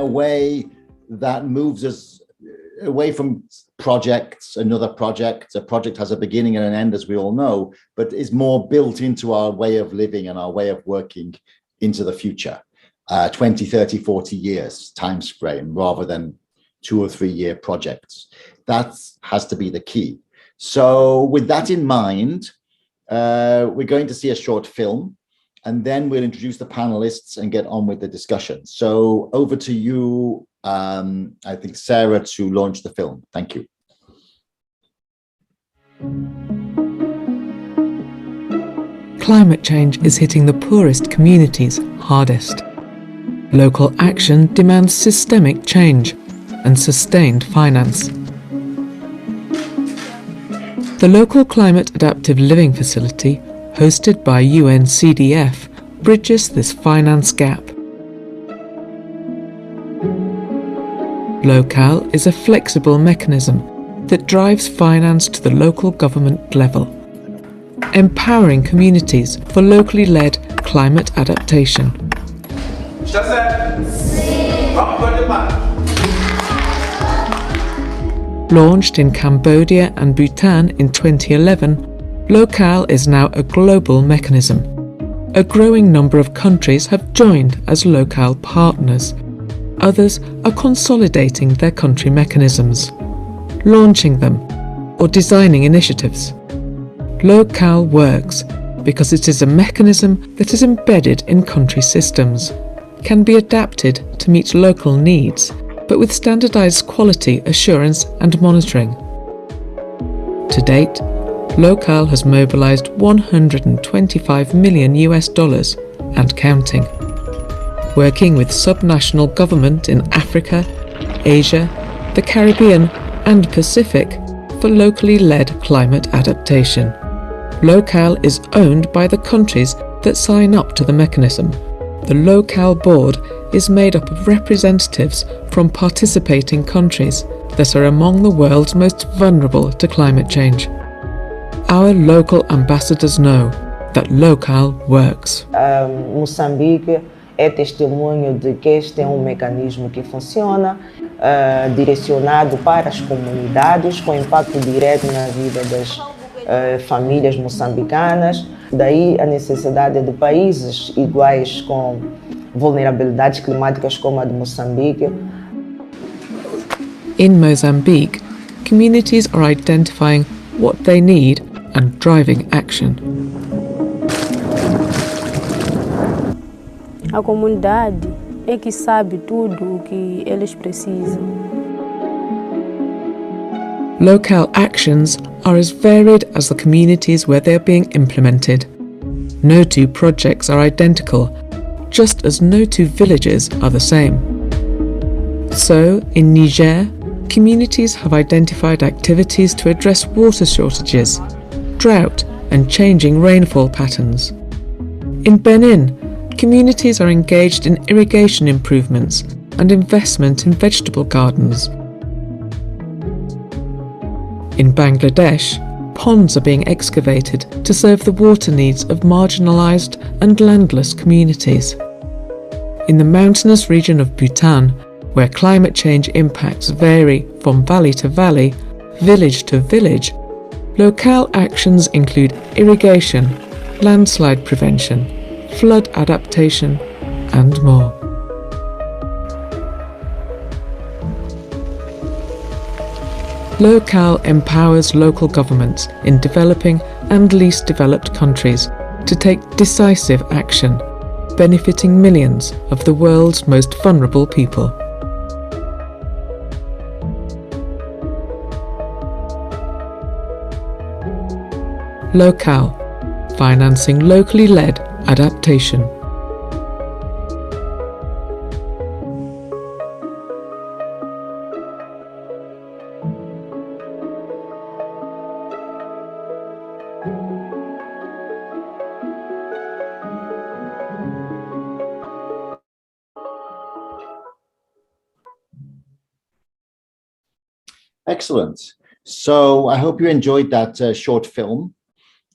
a way that moves us away from projects, another project. A project has a beginning and an end, as we all know, but is more built into our way of living and our way of working into the future, 20, 30, 40 years time frame, rather than 2 or 3 year projects. That has to be the key. So with that in mind, we're going to see a short film, and then we'll introduce the panelists and get on with the discussion. So over to you, I think, Sarah, to launch the film. Thank you. Climate change is hitting the poorest communities hardest. Local action demands systemic change and sustained finance. The local Climate Adaptive Living Facility, hosted by UNCDF, bridges this finance gap. LoCAL is a flexible mechanism that drives finance to the local government level, empowering communities for locally led climate adaptation. Launched in Cambodia and Bhutan in 2011, LoCAL is now a global mechanism. A growing number of countries have joined as LoCAL partners. Others are consolidating their country mechanisms, launching them, or designing initiatives. LoCAL works because it is a mechanism that is embedded in country systems, can be adapted to meet local needs, but with standardized quality assurance and monitoring. To date, LoCAL has mobilized $125 million and counting, working with subnational government in Africa, Asia, the Caribbean and Pacific for locally led climate adaptation. LoCAL is owned by the countries that sign up to the mechanism. The LoCAL board is made up of representatives from participating countries that are among the world's most vulnerable to climate change. Our local ambassadors know that LoCAL works. Moçambique é testemunho de que este é mecanismo que funciona, direcionado para as comunidades, com impacto direto na vida das famílias moçambicanas. Daí a necessidade de países iguais com vulnerabilidades climáticas como a de Moçambique. In Mozambique, communities are identifying what they need and driving action. A comunidade é que sabe tudo o que eles precisam. LoCAL actions are as varied as the communities where they are being implemented. No two projects are identical, just as no two villages are the same. So, in Niger, communities have identified activities to address water shortages, drought and changing rainfall patterns. In Benin, communities are engaged in irrigation improvements and investment in vegetable gardens. In Bangladesh, ponds are being excavated to serve the water needs of marginalised and landless communities. In the mountainous region of Bhutan, where climate change impacts vary from valley to valley, village to village, LoCAL actions include irrigation, landslide prevention, flood adaptation, and more. LoCAL empowers local governments in developing and least developed countries to take decisive action, benefiting millions of the world's most vulnerable people. LoCAL, financing locally led adaptation. Excellent. So I hope you enjoyed that short film.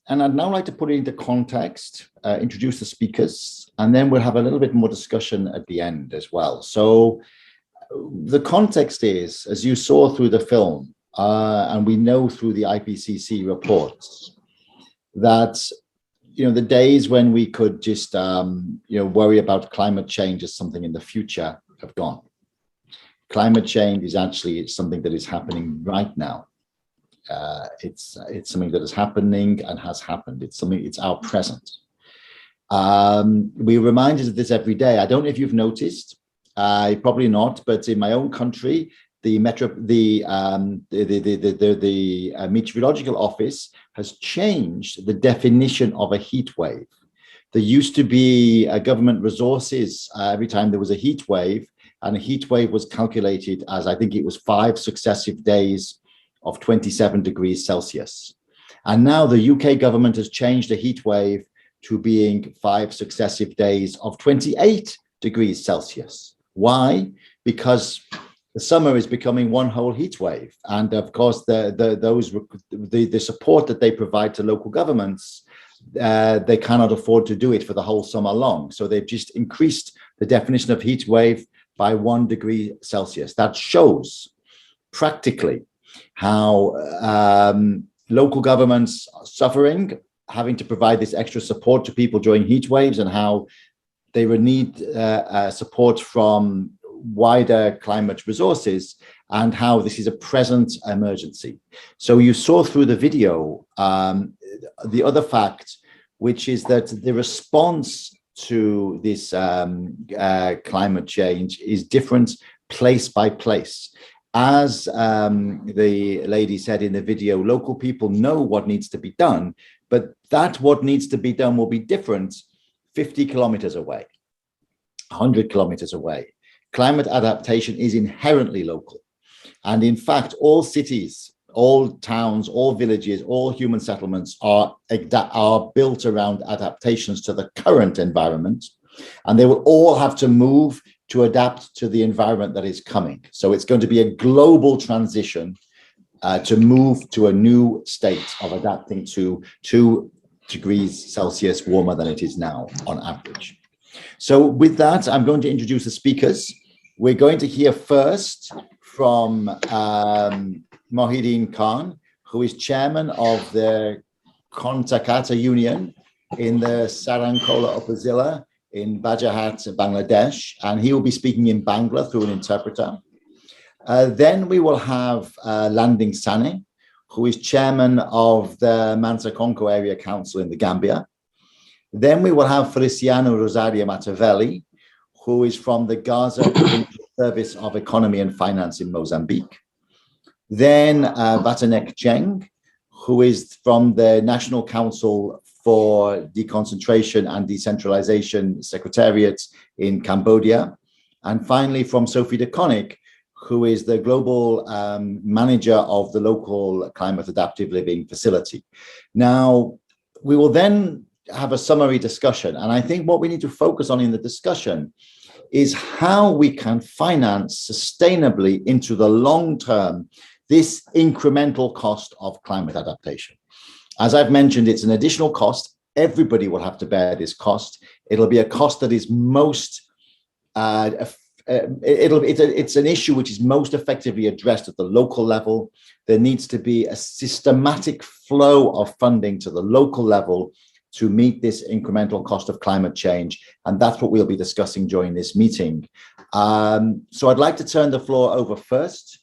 And I'd now like to put it into context, introduce the speakers, and then we'll have a little bit more discussion at the end as well. So the context is, as you saw through the film, and we know through the IPCC reports, that the days when we could just worry about climate change as something in the future have gone. Climate change is actually something that is happening right now. It's something that is happening and has happened. It's our present. We're reminded of this every day. I don't know if you've noticed, probably not, but in my own country, the meteorological office has changed the definition of a heat wave. There used to be government resources every time there was a heat wave, and a heat wave was calculated as, I think it was 5 successive days of 27 degrees Celsius. And now the UK government has changed a heat wave to being 5 successive days of 28 degrees Celsius. Why? Because the summer is becoming one whole heat wave. And of course, the support that they provide to local governments, they cannot afford to do it for the whole summer long. So they've just increased the definition of heat wave by 1 degree Celsius. That shows practically how local governments are suffering, having to provide this extra support to people during heat waves, and how they would need support from wider climate resources, and how this is a present emergency. So you saw through the video the other fact, which is that the response to this climate change is different place by place. As the lady said in the video, local people know what needs to be done, but what needs to be done will be different 50 kilometers away, 100 kilometers away. Climate adaptation is inherently local. And in fact, all cities, all towns, all villages, all human settlements are built around adaptations to the current environment, and they will all have to move to adapt to the environment that is coming. So it's going to be a global transition to move to a new state of adapting to 2 degrees Celsius warmer than it is now on average. So with that, I'm going to introduce the speakers. We're going to hear first from Mohideen Khan, who is chairman of the Kontakata Union in the Sarankola Upazila in Bajahat, Bangladesh, and he will be speaking in Bangla through an interpreter. Then we will have Landing Sane, who is chairman of the Mansa Konko Area Council in the Gambia. Then we will have Feliciano Rosario Matavelli, who is from the Gaza Service of Economy and Finance in Mozambique. Then Batanek Cheng, who is from the National Council for Deconcentration and Decentralization Secretariat in Cambodia. And finally, from Sophie de Konik, who is the global manager of the local climate adaptive living facility. Now, we will then have a summary discussion. And I think what we need to focus on in the discussion is how we can finance sustainably into the long term this incremental cost of climate adaptation. As I've mentioned, it's an additional cost. Everybody will have to bear this cost. It'll be a cost that is most, it's an issue which is most effectively addressed at the local level. There needs to be a systematic flow of funding to the local level to meet this incremental cost of climate change. And that's what we'll be discussing during this meeting. So I'd like to turn the floor over first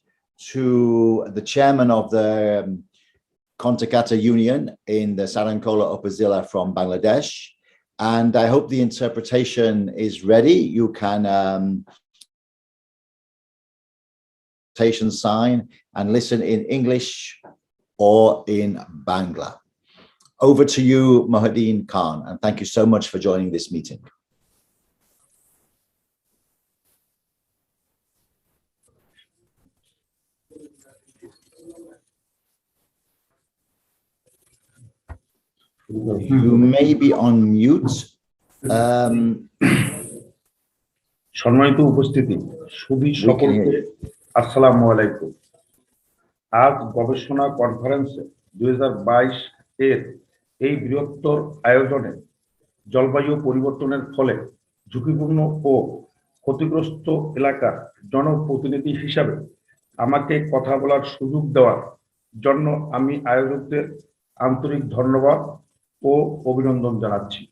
to the chairman of the Kontakata Union in the Sarankola Upazila from Bangladesh. And I hope the interpretation is ready. You can sign and listen in English or in Bangla. Over to you, Mohideen Khan, and thank you so much for joining this meeting. You may be on mute. সম্মানিত উপস্থিতি, সুধী সকলকে আসসালামু আলাইকুম। আজ গবেষণা কনফারেন্সে 2022 এর এই বৃহত্তর আয়োজনে জলবায়ু পরিবর্তনের ফলে ঝুঁকিপূর্ণ ও ক্ষতিগ্রস্ত এলাকার জনপ্রতিনিধি হিসাবে আমাকে কথা বলার সুযোগ দেওয়ার জন্য আমি আয়োজকদের আন্তরিক ধন্যবাদ ও অভিনন্দন জানাচ্ছি।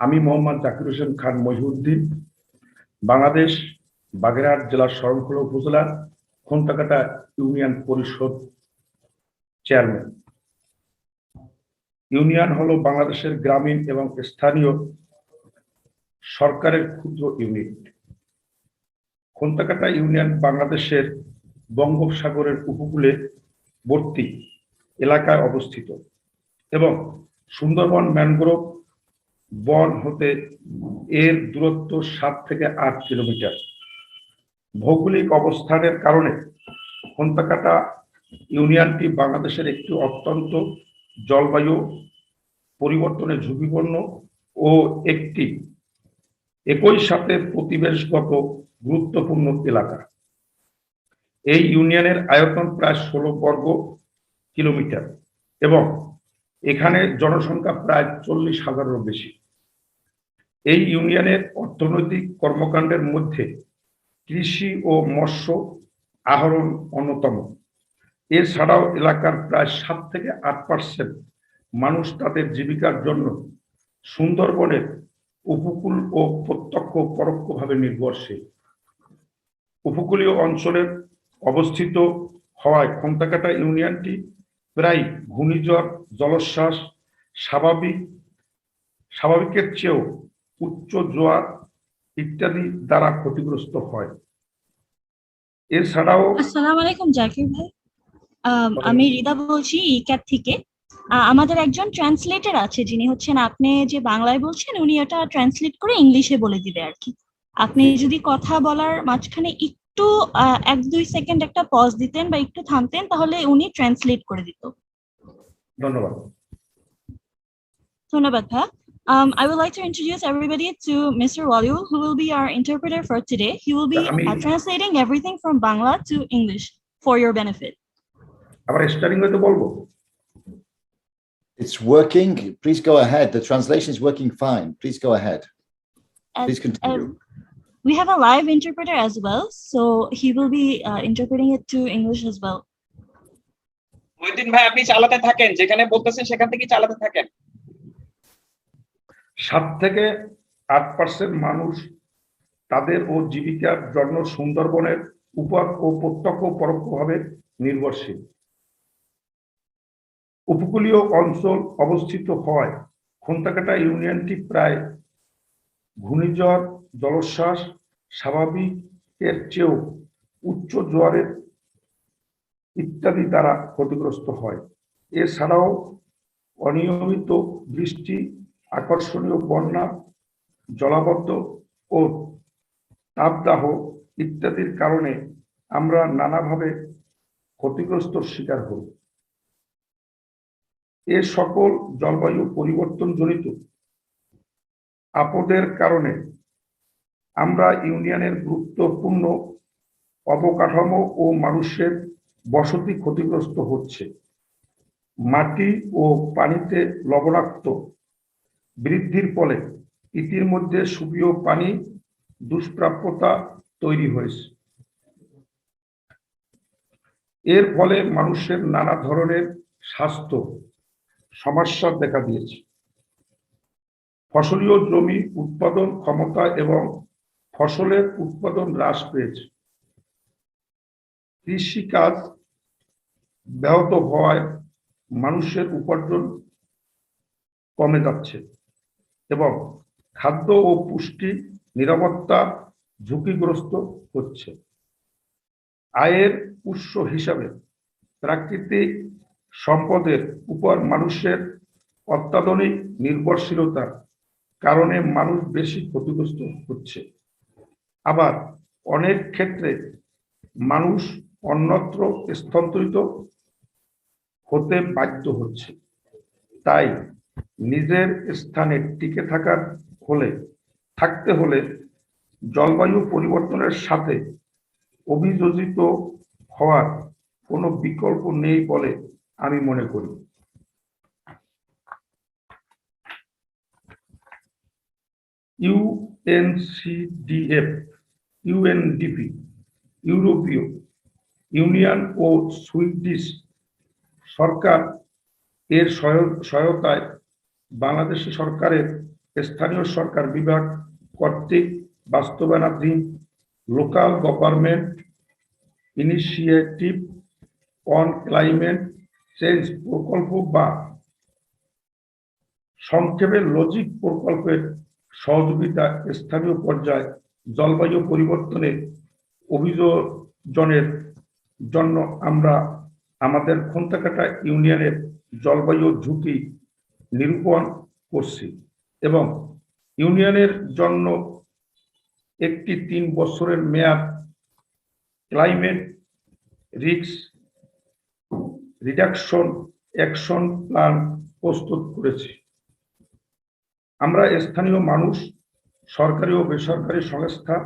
আমি মোহাম্মদ জাকির হোসেন খান মহিউদ্দিন, বাংলাদেশ বাগেরহাট জেলার শরণখোলা উপজেলা খন্তাকাটা ইউনিয়ন পরিষদ চেয়ারম্যান। ইউনিয়ন হলো বাংলাদেশের গ্রামীণ এবং স্থানীয় সরকারের ক্ষুদ্র ইউনিট। খন্তাকাটা ইউনিয়ন বাংলাদেশের বঙ্গোপসাগরের উপকূলবর্তী এলাকায় অবস্থিত এবং সুন্দরবন ম্যানগ্রোভ বন হতে এর দূরত্ব 7 থেকে 8 কিলোমিটার। ভৌগোলিক অবস্থানের কারণে খন্তাকাটা ইউনিয়নটি বাংলাদেশের একটি অত্যন্ত জলবায়ু পরিবর্তনে ঝুঁকিপূর্ণ ও একটি একই সাথে পরিবেশগত গুরুত্বপূর্ণ এলাকা। এই ইউনিয়নের আয়তন প্রায় 16 বর্গ কিলোমিটার এবং এখানে জনসংখ্যা প্রায় 40,000-এরও বেশি। এই ইউনিয়নের অর্থনৈতিক কর্মকাণ্ডের মধ্যে কৃষি ও মৎস্য আহরণ অন্যতম। এছাড়াও এলাকার প্রায় 7 থেকে 8% মানুষ তাদের জীবিকার জন্য সুন্দরবনের উপকূল ও প্রত্যক্ষ পরোক্ষভাবে নির্ভরশীল। উপকূলীয় অঞ্চলে অবস্থিত হওয়ায় খন্তাকাটা ইউনিয়নটি প্রায় ঘূর্ণিঝড়, জলোচ্ছ্বাস, স্বাভাবিকের চেয়েও উচ্চ জোয়ার ইত্যাদি দ্বারা ক্ষতিগ্রস্ত হয়। এছাড়াও আসসালামু আলাইকুম জাকির ভাই, আমি রিদা বলছি ইক্যাট থেকে। আমাদের একজন ট্রান্সলেটর আছে যিনি হচ্ছেন, আপনি যে বাংলায় বলছেন উনি এটা ট্রান্সলেট করে ইংলিশে বলে দিবে আর কি। আপনি যদি কথা বলার মাঝখানে একটু 1-2 সেকেন্ড একটা পজ দিতেন বা একটু থামতেন তাহলে উনি ট্রান্সলেট করে দিত। ধন্যবাদ। ধন্যবাদ ভাই। I would like to introduce everybody to Mr. Waliul, who will be our interpreter for today. He will be translating everything from Bangla to English for your benefit. আবার স্টার্টিং হইতে বলবো? It's working. Please go ahead. The translation is working fine. Please go ahead. Please continue. We have a live interpreter as well, so he will be interpreting it to English as well. Mohiuddin ভাই, আপনি চালাতে থাকেন, যেখানে বলতেছেন সেখান থেকে চালাতে থাকেন। 7 থেকে 8% মানুষ তাদের ও জীবিকার জন্য সুন্দরবনের উপর ও প্রত্যক্ষ পরোক্ষভাবে নির্ভরশীল। উপকূলীয় অঞ্চল অবস্থিত হওয়ায় খন্তাকাটা ইউনিয়নটি প্রায় ঘূর্ণিঝড়, জলোচ্ছ্বাস, স্বাভাবিকের চেয়েও উচ্চ জোয়ারের ইত্যাদি দ্বারা ক্ষতিগ্রস্ত হয়। এছাড়াও অনিয়মিত বৃষ্টি, আকর্ষণীয় বন্যা, জলাবদ্ধ ও তাপদাহ ইত্যাদির কারণে আমরা নানাভাবে ক্ষতিগ্রস্ত শিকার হই। এ সকল জলবায়ু পরিবর্তনজনিত আপদের কারণে আমরা ইউনিয়নের গুরুত্বপূর্ণ অবকাঠামো ও মানুষের বসতি ক্ষতিগ্রস্ত হচ্ছে। মাটি ও পানিতে লবণাক্ত বৃদ্ধির ফলে ইতিমধ্যে সুপেয় পানি দুষ্প্রাপ্যতা তৈরি হয়েছে। এর ফলে মানুষের নানা ধরনের স্বাস্থ্য সমস্যা দেখা দিয়েছে। ফসলীয় জমি উৎপাদন ক্ষমতা এবং ফসলের উৎপাদন হ্রাস পেয়েছে। কৃষিকাজ ব্যাহত হওয়ায় মানুষের উপার্জন কমে যাচ্ছে এবং খাদ্য ও পুষ্টি নিরাপত্তা ঝুঁকিগ্রস্ত হচ্ছে। আয়ের উৎস হিসাবে প্রাকৃতিক সম্পদের উপর মানুষের অত্যাধুনিক নির্ভরশীলতার কারণে মানুষ বেশি ক্ষতিগ্রস্ত হচ্ছে। আবার অনেক ক্ষেত্রে মানুষ অন্যত্র স্থানান্তরিত হতে বাধ্য হচ্ছে। তাই নিজের স্থানে টিকে থাকতে হলে জলবায়ু পরিবর্তনের সাথে অভিযোজিত হওয়ার কোনো বিকল্প নেই বলে আমি মনে করি। UNCDF, UNDP, ইউরোপীয় ইউনিয়ন ও সুইডিশ সরকার এর সহায়তায় বাংলাদেশ সরকারের স্থানীয় সরকার বিভাগ কর্তৃক বাস্তবায়নাধীন local government initiative on climate change প্রকল্প বা সংক্ষেপে লজিক প্রকল্পের সহযোগিতা স্থানীয় পর্যায়ে জলবায়ু পরিবর্তনের অভিযোজনের জন্য আমরা আমাদের খন্তাকাটা ইউনিয়নের জলবায়ু ঝুঁকি নিরূপণ করছি এবং ইউনিয়নের জন্য একটি 3 বছরের মেয়াদ climate risk reduction action plan প্রস্তুত করেছি। আমরা স্থানীয় মানুষ, সরকারি ও বেসরকারি সংস্থা,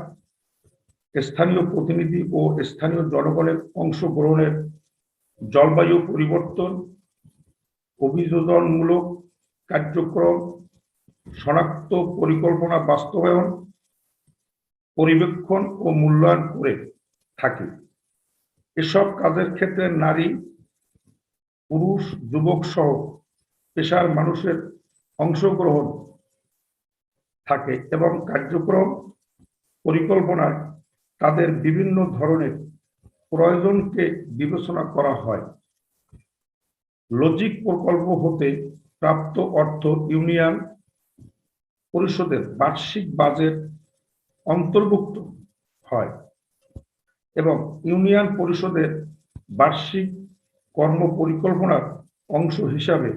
স্থানীয় প্রতিনিধি ও স্থানীয় জনগণের অংশগ্রহণের জলবায়ু পরিবর্তন অভিযোজনমূলক কার্যক্রম শনাক্ত, পরিকল্পনা বাস্তবায়ন, পরিবেক্ষণ ও মূল্যায়ন করে থাকি। এসব কাজের ক্ষেত্রে নারী, পুরুষ, যুবক সহ পেশার মানুষের অংশগ্রহণ থাকে এবং কার্যক্রম পরিকল্পনায় তাদের বিভিন্ন ধরনের প্রয়োজনকে বিবেচনা করা হয়। লজিক প্রকল্প হতে প্রাপ্ত অর্থ ইউনিয়ন পরিষদের বার্ষিক বাজেট অন্তর্ভুক্ত হয় এবং ইউনিয়ন পরিষদের বার্ষিক কর্ম পরিকল্পনার অংশ হিসাবে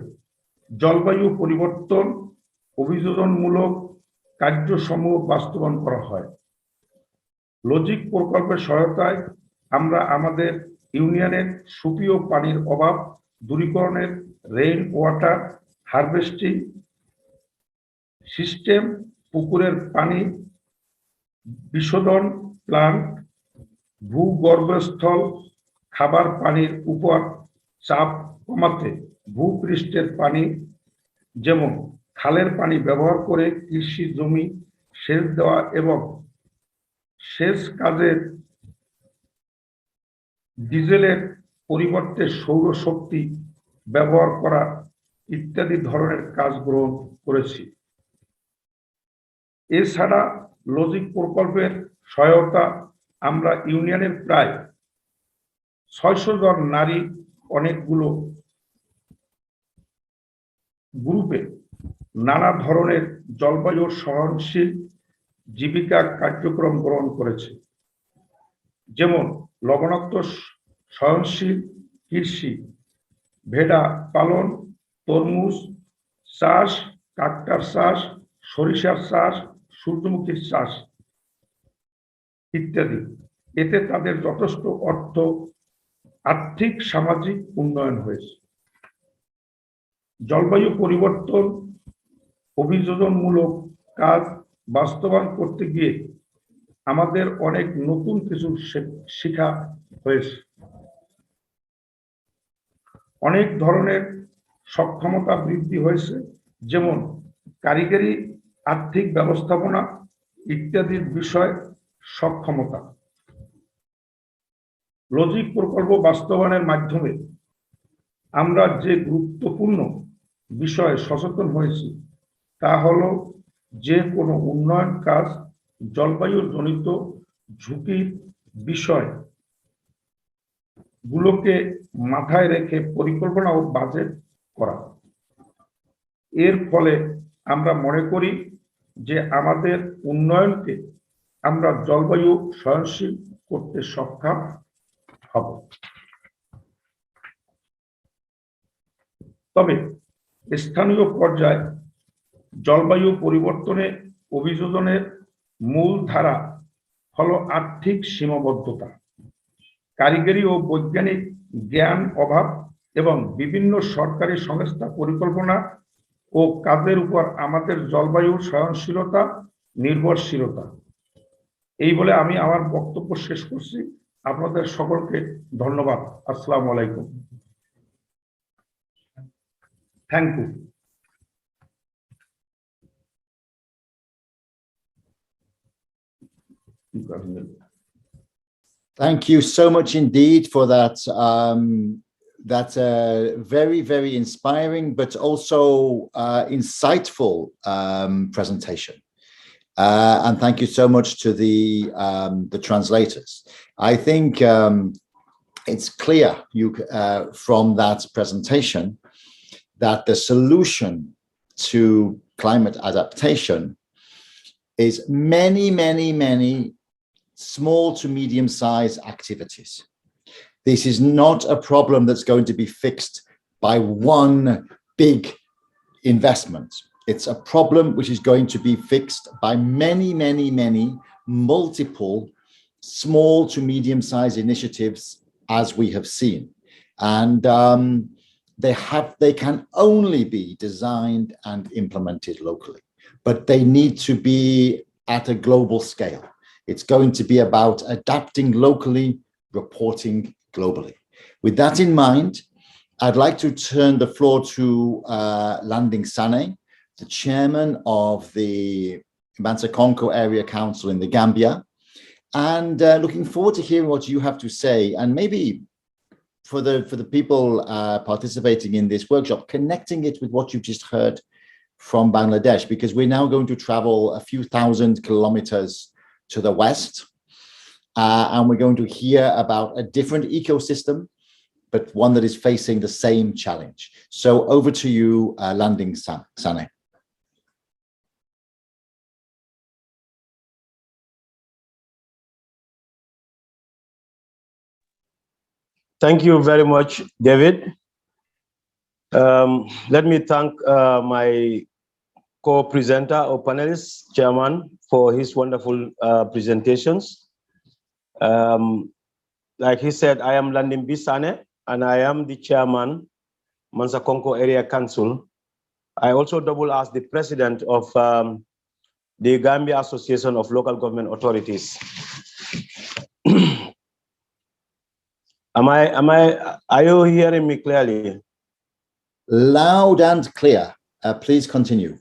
জলবায়ু পরিবর্তন অভিযোজনমূলক কার্যসমূহ বাস্তবায়ন করা হয়। লজিক প্রকল্পের সহায়তায় আমরা আমাদের ইউনিয়নের সুপেয় পানির অভাব দূরীকরণের রেইন ওয়াটার হারভেস্টিং সিস্টেম, পুকুরের পানি বিশোধন প্লান্ট, ভূগর্ভস্থল খাবার পানির উপর চাপ কমাতে ভূপৃষ্ঠের পানি যেমন খালের পানি ব্যবহার করে কৃষি জমি সেচ দেওয়া এবং সেচ কাজের ডিজেলের পরিবর্তে সৌরশক্তি ব্যবহার করা ইত্যাদি ধরনের কাজ গ্রহণ করেছি। এছাড়া লজিক প্রকল্পের সহায়তা আমরা ইউনিয়নের প্রায় 600 জন নারী অনেকগুলো গ্রুপে নানা ধরনের জলবায়ু সহনশীল জীবিকা কার্যক্রম গ্রহণ করেছে, যেমন লবণাক্ত সহনশীল কৃষি, ভেড়া পালন, তরমুজ চাষ, কাকটার চাষ, সরিষার চাষ, সূর্যমুখীর চাষ ইত্যাদি। এতে তাদের যথেষ্ট আর্থিক সামাজিক উন্নয়ন হয়েছে। জলবায়ু পরিবর্তন অভিযোজনমূলক কাজ বাস্তবায়ন করতে গিয়ে আমাদের অনেক নতুন কিছু শেখা হয়েছে। অনেক ধরনের সক্ষমতা বৃদ্ধি হয়েছে, যেমন কারিগরি, আর্থিক ব্যবস্থাপনা ইত্যাদির বিষয় সক্ষমতা। লজিক প্রকল্প বাস্তবায়নের মাধ্যমে আমরা যে গুরুত্বপূর্ণ বিষয়ে সচেতন হয়েছি তা হলো যে কোনো উন্নয়ন কাজ জলবায়ু জনিত ঝুঁকির বিষয় গুলোকে মাথায় রেখে পরিকল্পনা ও বাজেট করা। এর ফলে আমরা মনে করি যে আমাদের উন্নয়নকে আমরা জলবায়ু সহনশীল করতে সক্ষম হব। তবে স্থানীয় পর্যায়ে জলবায়ু পরিবর্তনে অভিযোজনের মূল ধারা হলো আর্থিক সীমাবদ্ধতা, কারিগরি ও বৈজ্ঞানিক জ্ঞান অভাব এবং বিভিন্ন সরকারি সংস্থা পরিকল্পনা ও কাজের উপর আমাদের জলবায়ু সহনশীলতা নির্ভরশীলতা। এই বলে আমি আমার বক্তব্য শেষ করছি। আপনাদের সকলকে ধন্যবাদ। আসসালামু আলাইকুম। Thank you. Thank you so much indeed for that. Very, very inspiring, but also insightful presentation. And thank you so much to the translators. I think it's clear from that presentation that the solution to climate adaptation is many, many, many small to medium-sized activities. This is not a problem that's going to be fixed by one big investment. It's a problem which is going to be fixed by many, many, many multiple small to medium-sized initiatives, as we have seen. And they can only be designed and implemented locally, but they need to be at a global scale. It's going to be about adapting locally, reporting globally. With that in mind, I'd like to turn the floor to Landing Sane, the chairman of the Mansa-Konko Area Council in the Gambia, and looking forward to hearing what you have to say, and maybe for the people participating in this workshop, connecting it with what you've just heard from Bangladesh, because we're now going to travel a few thousand kilometers to the west, and we're going to hear about a different ecosystem, but one that is facing the same challenge. So over to you, Landing Sane. Thank you very much, David. Let me thank my co-presenter or panelist, chairman, for his wonderful presentations. Like he said, I am Landing Bisane, and I am the chairman, Mansa-Konko Area Council. I also double as the president of the Gambia Association of Local Government Authorities. Are you hearing me clearly? Loud and clear. Please continue.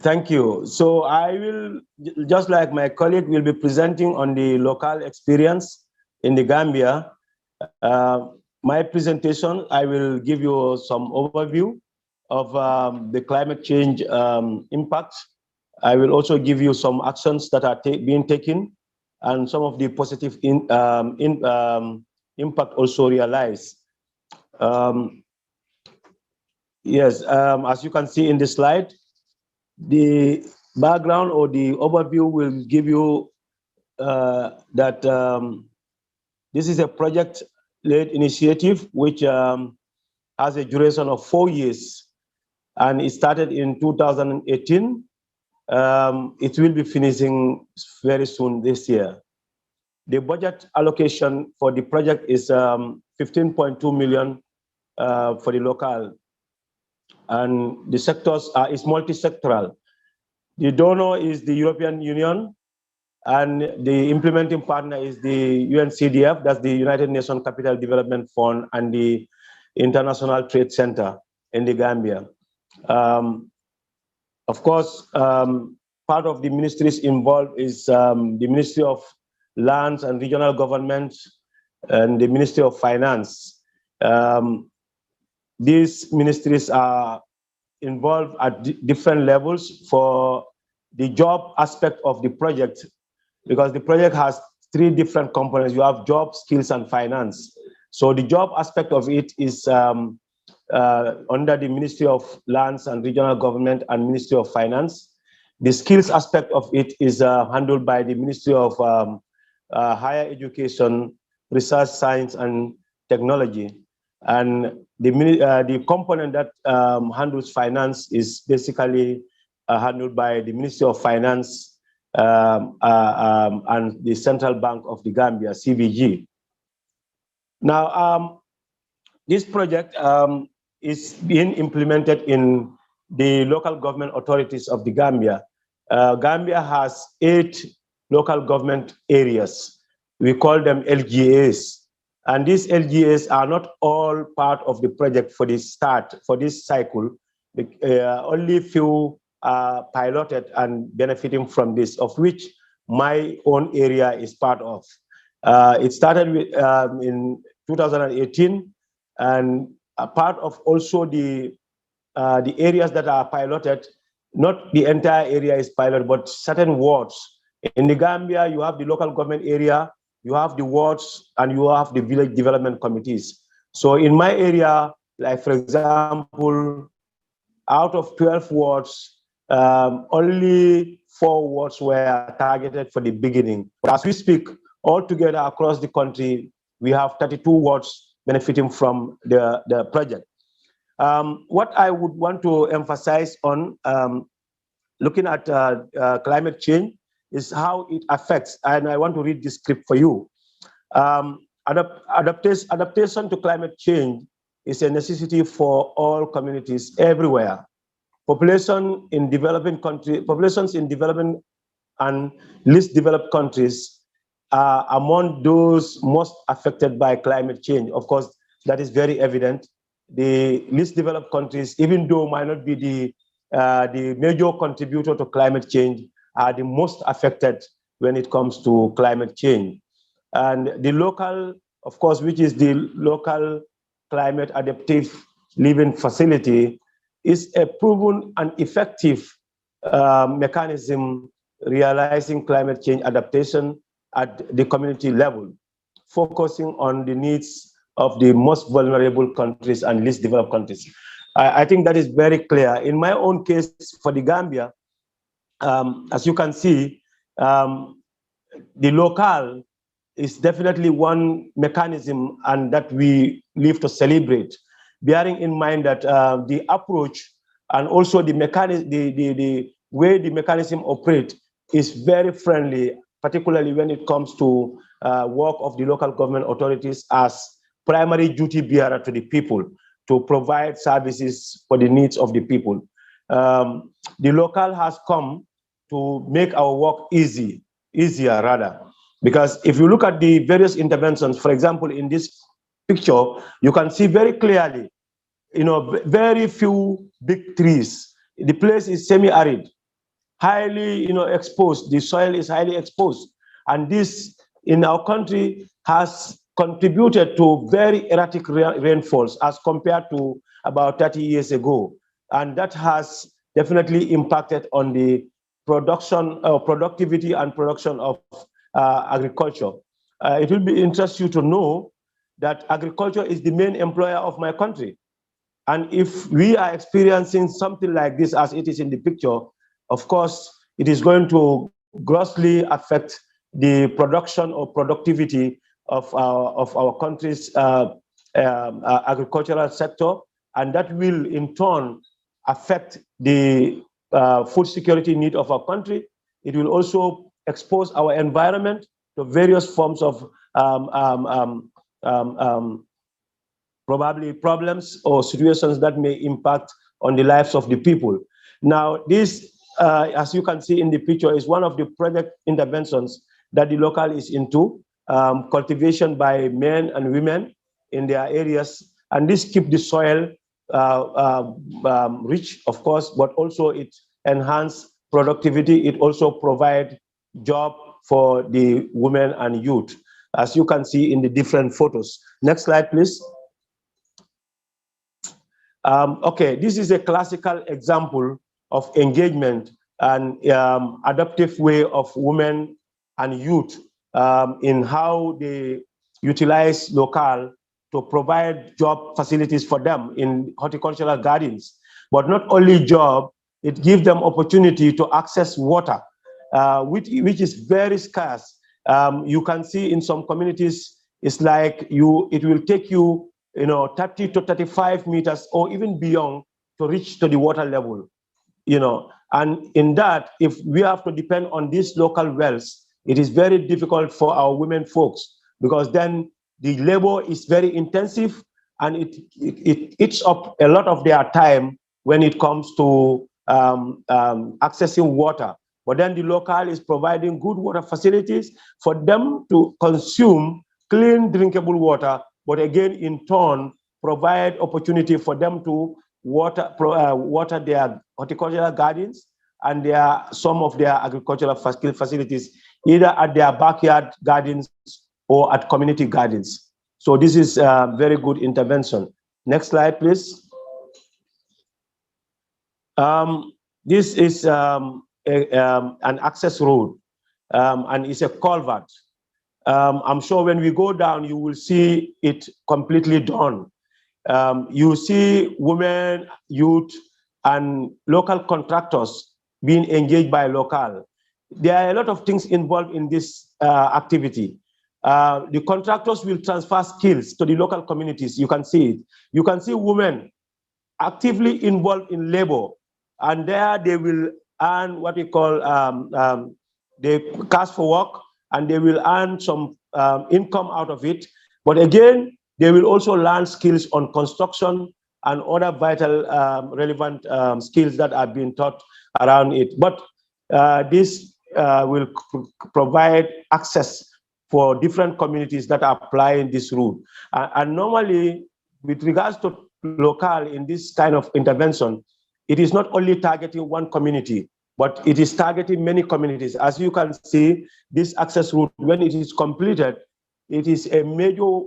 Thank you. So I will, just like my colleague, will be presenting on the local experience in the Gambia. My presentation, I will give you some overview of the climate change impact. I will also give you some actions that are being taken and some of the positive impact also realized. Yes, as you can see in the slide, the background or the overview will give you that this is a project-led initiative which has a duration of 4 years, and it started in 2018. It will be finishing very soon this year. The budget allocation for the project is 15.2 million for the local, and the sectors is multi-sectoral. The donor is the European Union, and the implementing partner is the UNCDF, that's the United Nations Capital Development Fund, and the International Trade Center in the Gambia. Of course, part of the ministries involved is the Ministry of Lands and Regional Government and the Ministry of Finance. These ministries are involved at different levels for the job aspect of the project, because the project has 3 different components. You have job, skills, and finance. So the job aspect of it is under the Ministry of Lands and Regional Government and Ministry of Finance. The skills aspect of it is handled by the Ministry of Higher Education, Research, Science, and Technology. And the component that handles finance is basically handled by the Ministry of Finance and the Central Bank of the Gambia, CBG. Now, this project is being implemented in the local government authorities of the Gambia. Gambia has 8 local government areas. We call them LGAs. And these LGAs are not all part of the project for this cycle. Only few are piloted and benefiting from this, of which my own area is part of. It started with, in 2018, and a part of also the areas that are piloted. Not the entire area is piloted, but certain wards. In the Gambia, you have the local government area, you have the wards, and you have the village development committees. So in my area, like for example, out of 12 wards, only 4 wards were targeted for the beginning. But as we speak, altogether across the country, we have 32 wards benefiting from the project. What I would want to emphasize on looking at climate change is how it affects, and I want to read this script for you. Adaptation to climate change is a necessity for all communities everywhere. Populations in developing and least developed countries are among those most affected by climate change. Of course, that is very evident. The least developed countries, even though might not be the major contributor to climate change, are the most affected when it comes to climate change. And the local, of course, which is the local climate adaptive living facility, is a proven and effective mechanism realizing climate change adaptation at the community level, focusing on the needs of the most vulnerable countries and least developed countries. I think that is very clear. In my own case for the Gambia, as you can see, the LoCAL is definitely one mechanism and that we live to celebrate, bearing in mind that the approach and also the mechanism, the way the mechanism operates is very friendly, particularly when it comes to work of the local government authorities as primary duty bearer to the people to provide services for the needs of the people. The LoCAL has come to make our work easier rather, because if you look at the various interventions, for example, in this picture, you can see very clearly, very few big trees. The place is semi-arid, highly, exposed. The soil is highly exposed, and this in our country has contributed to very erratic rainfalls as compared to about 30 years ago. And that has definitely impacted on the production, productivity and production of agriculture. It will be interesting you to know that agriculture is the main employer of my country. And if we are experiencing something like this as it is in the picture, of course, it is going to grossly affect the production or productivity of our country's agricultural sector, and that will in turn affect the food security need of our country. It will also expose our environment to various forms of probably problems or situations that may impact on the lives of the people. Now, this, as you can see in the picture, is one of the project interventions that the LoCAL is into. Cultivation by men and women in their areas, and this keep the soil rich, of course, but also it enhance productivity. It also provide job for the women and youth, as you can see in the different photos. Next slide, please. Okay, this is a classical example of engagement and adaptive way of women and youth in how they utilize LoCAL to provide job facilities for them in horticultural gardens. But not only job, it gives them opportunity to access water, which is very scarce. You can see in some communities, it's like it will take you, 30 to 35 meters or even beyond to reach to the water level, and in that, if we have to depend on these local wells, it is very difficult for our women folks, because then the labor is very intensive and it eats up a lot of their time when it comes to accessing water. But then the LoCAL is providing good water facilities for them to consume clean, drinkable water, but again, in turn, provide opportunity for them to water their horticultural gardens and some of their agricultural facilities either at their backyard gardens or at community gardens. So this is a very good intervention. Next slide, please. This is an access road, and it's a culvert. I'm sure when we go down, you will see it completely done. You see women, youth, and local contractors being engaged by LoCAL. There are a lot of things involved in this activity. The contractors will transfer skills to the local communities. You can see it. You can see women actively involved in labor, and there they will earn what we call they cash for work, and they will earn some income out of it. But again, they will also learn skills on construction and other vital relevant skills that are being taught around it. But this will provide access for different communities that are applying this route. And normally, with regards to LoCAL in this kind of intervention, it is not only targeting one community, but it is targeting many communities. As you can see, this access route, when it is completed, it is a major,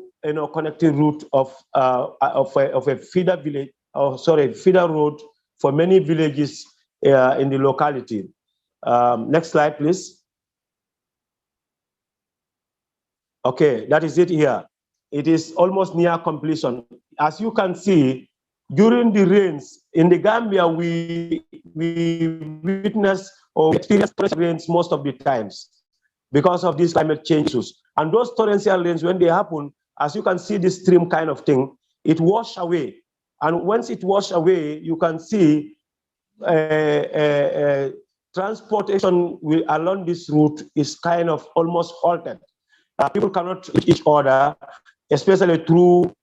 connecting route of a feeder village, feeder road for many villages in the locality. Next slide, please. Okay, that is it here. It is almost near completion. As you can see, during the rains in the Gambia, we witness or experience rains most of the times because of these climate changes. And those torrential rains, when they happen, as you can see this stream kind of thing, it washes away. And once it washes away, you can see transportation along this route is kind of almost halted. People cannot reach each other, especially through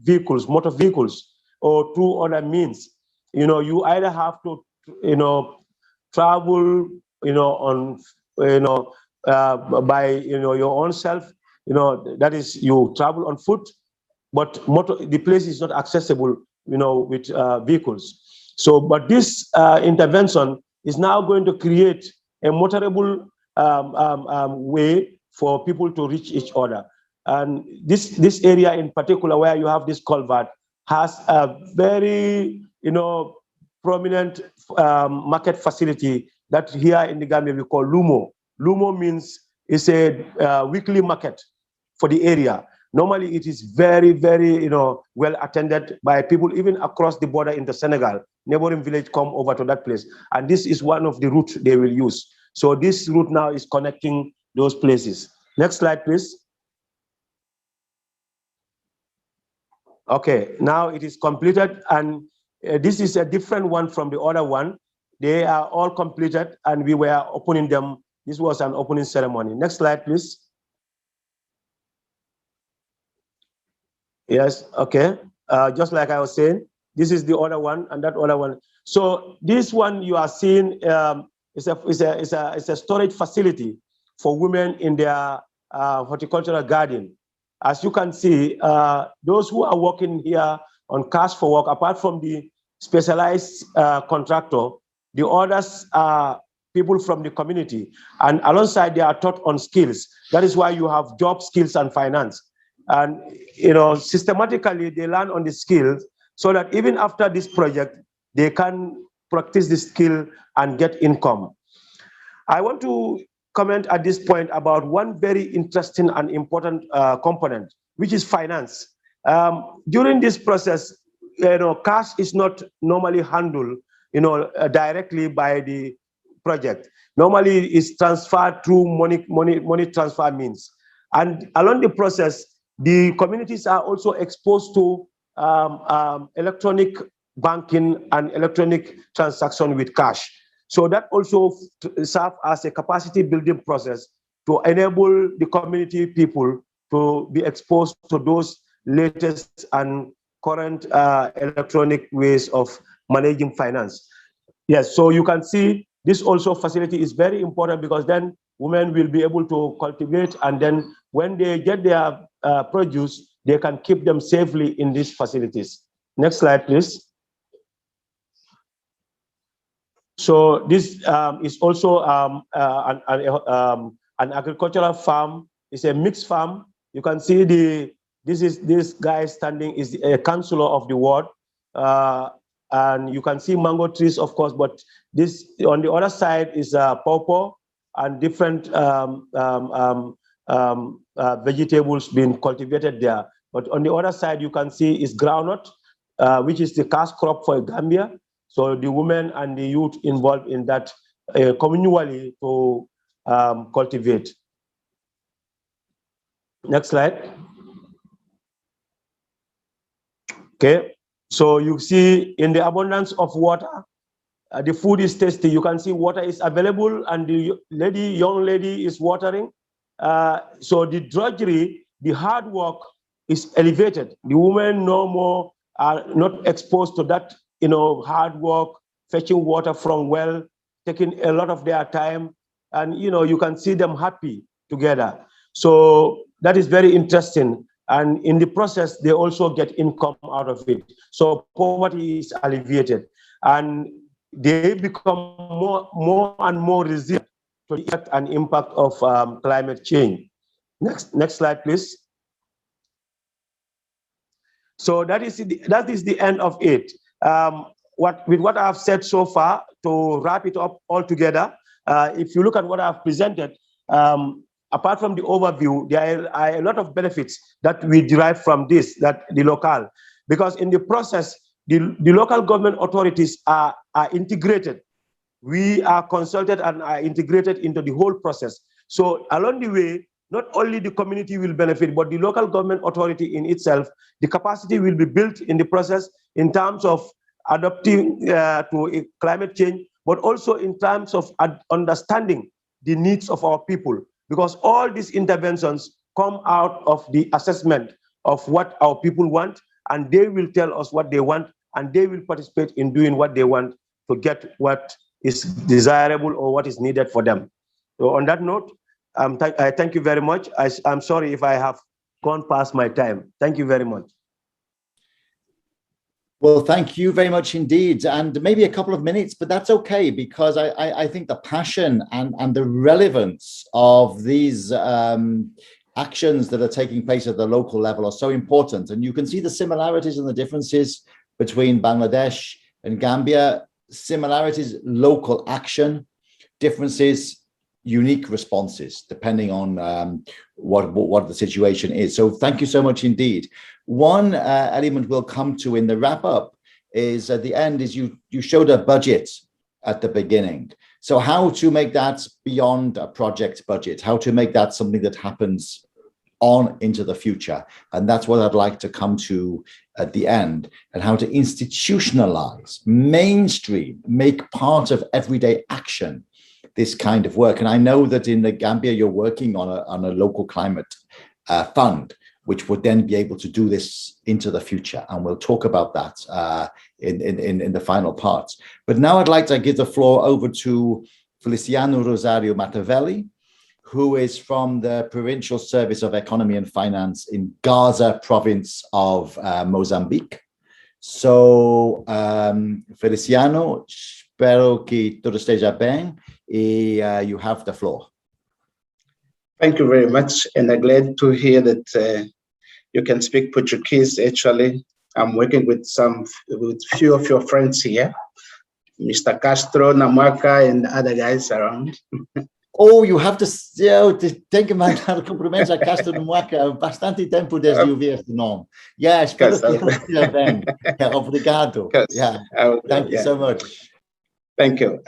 vehicles, motor vehicles, or through other means. You either have to, travel, by, your own self. That is, you travel on foot, but the place is not accessible, with vehicles. So, but this intervention is now going to create a motorable way for people to reach each other. And this area in particular, where you have this culvert, has a very, prominent market facility that here in the Gambia we call Lumo. Lumo means it's a weekly market for the area. Normally, it is very, very, well attended by people even across the border into Senegal. Neighboring village come over to that place, and this is one of the routes they will use. So this route now is connecting those places. Next slide, please. Okay, now it is completed, and this is a different one from the other one. They are all completed, and we were opening them. This was an opening ceremony. Next slide, please. Yes, okay. Just like I was saying, this is the other one and that other one. So this one you are seeing is a storage facility for women in their horticultural garden. As you can see, those who are working here on cash for work, apart from the specialized contractor, the others are people from the community. And alongside, they are taught on skills. That is why you have job skills and finance. And systematically, they learn on the skills so that even after this project, they can practice the skill and get income. I want to comment at this point about one very interesting and important component, which is finance. During this process, cash is not normally handled, directly by the project. Normally, it's transferred through money transfer means. And along the process, the communities are also exposed to electronic banking and electronic transaction with cash. So that also serves as a capacity building process to enable the community people to be exposed to those latest and current electronic ways of managing finance. Yes, so you can see this also facility is very important because then women will be able to cultivate, and then when they get their produce, they can keep them safely in these facilities. Next slide, please. So this is also an agricultural farm. It's a mixed farm. You can see this guy standing is a councillor of the ward. And you can see mango trees, of course, but this on the other side is pawpaw and different vegetables being cultivated there. But on the other side, you can see is groundnut, which is the cash crop for Gambia. So the women and the youth involved in that communally to cultivate. Next slide. Okay, so you see in the abundance of water, the food is tasty. You can see water is available and the young lady is watering. So the drudgery, the hard work is elevated. The women no more are not exposed to that, hard work, fetching water from well, taking a lot of their time. And, you can see them happy together. So that is very interesting. And in the process, they also get income out of it. So poverty is alleviated. And they become more and more resilient to the effect and impact of climate change. Next slide, please. So that is the end of it. With what I've said so far, to wrap it up all together, if you look at what I've presented, apart from the overview, there are a lot of benefits that we derive from this, that the LoCAL, because in the process, the local government authorities are integrated. We are consulted and are integrated into the whole process. So along the way, not only the community will benefit, but the local government authority in itself, the capacity will be built in the process in terms of adapting to climate change, but also in terms of understanding the needs of our people. Because all these interventions come out of the assessment of what our people want, and they will tell us what they want, and they will participate in doing what they want to get what is desirable or what is needed for them. So on that note, I thank you very much. I'm sorry if I have gone past my time. Thank you very much. Well, thank you very much indeed. And maybe a couple of minutes, but that's okay, because I think the passion and the relevance of these actions that are taking place at the local level are so important. And you can see the similarities and the differences between Bangladesh and Gambia. Similarities, local action, differences, unique responses, depending on what the situation is. So thank you so much indeed. One element we'll come to in the wrap up is at the end is you showed a budget at the beginning. So how to make that beyond a project budget, how to make that something that happens on into the future. And that's what I'd like to come to at the end, and how to institutionalize, mainstream, make part of everyday action this kind of work. And I know that in the Gambia, you're working on a local climate fund, which would then be able to do this into the future. And we'll talk about that in the final parts. But now I'd like to give the floor over to Feliciano Rosario Matavelli, who is from the Provincial Service of Economy and Finance in Gaza province of Mozambique. So, Feliciano, espero que todo esteja bem, e you have the floor. Thank you very much, and I'm glad to hear that you can speak Portuguese. Actually, I'm working with few of your friends here, Mr. Castro, Namaka, and other guys around. Oh, you have to think about how to compliment a Castro Namaka. Bastante tempo desde ouvir este nome. Yeah, espero que esteja bem. Obrigado. Yeah, thank you so much. Thank you.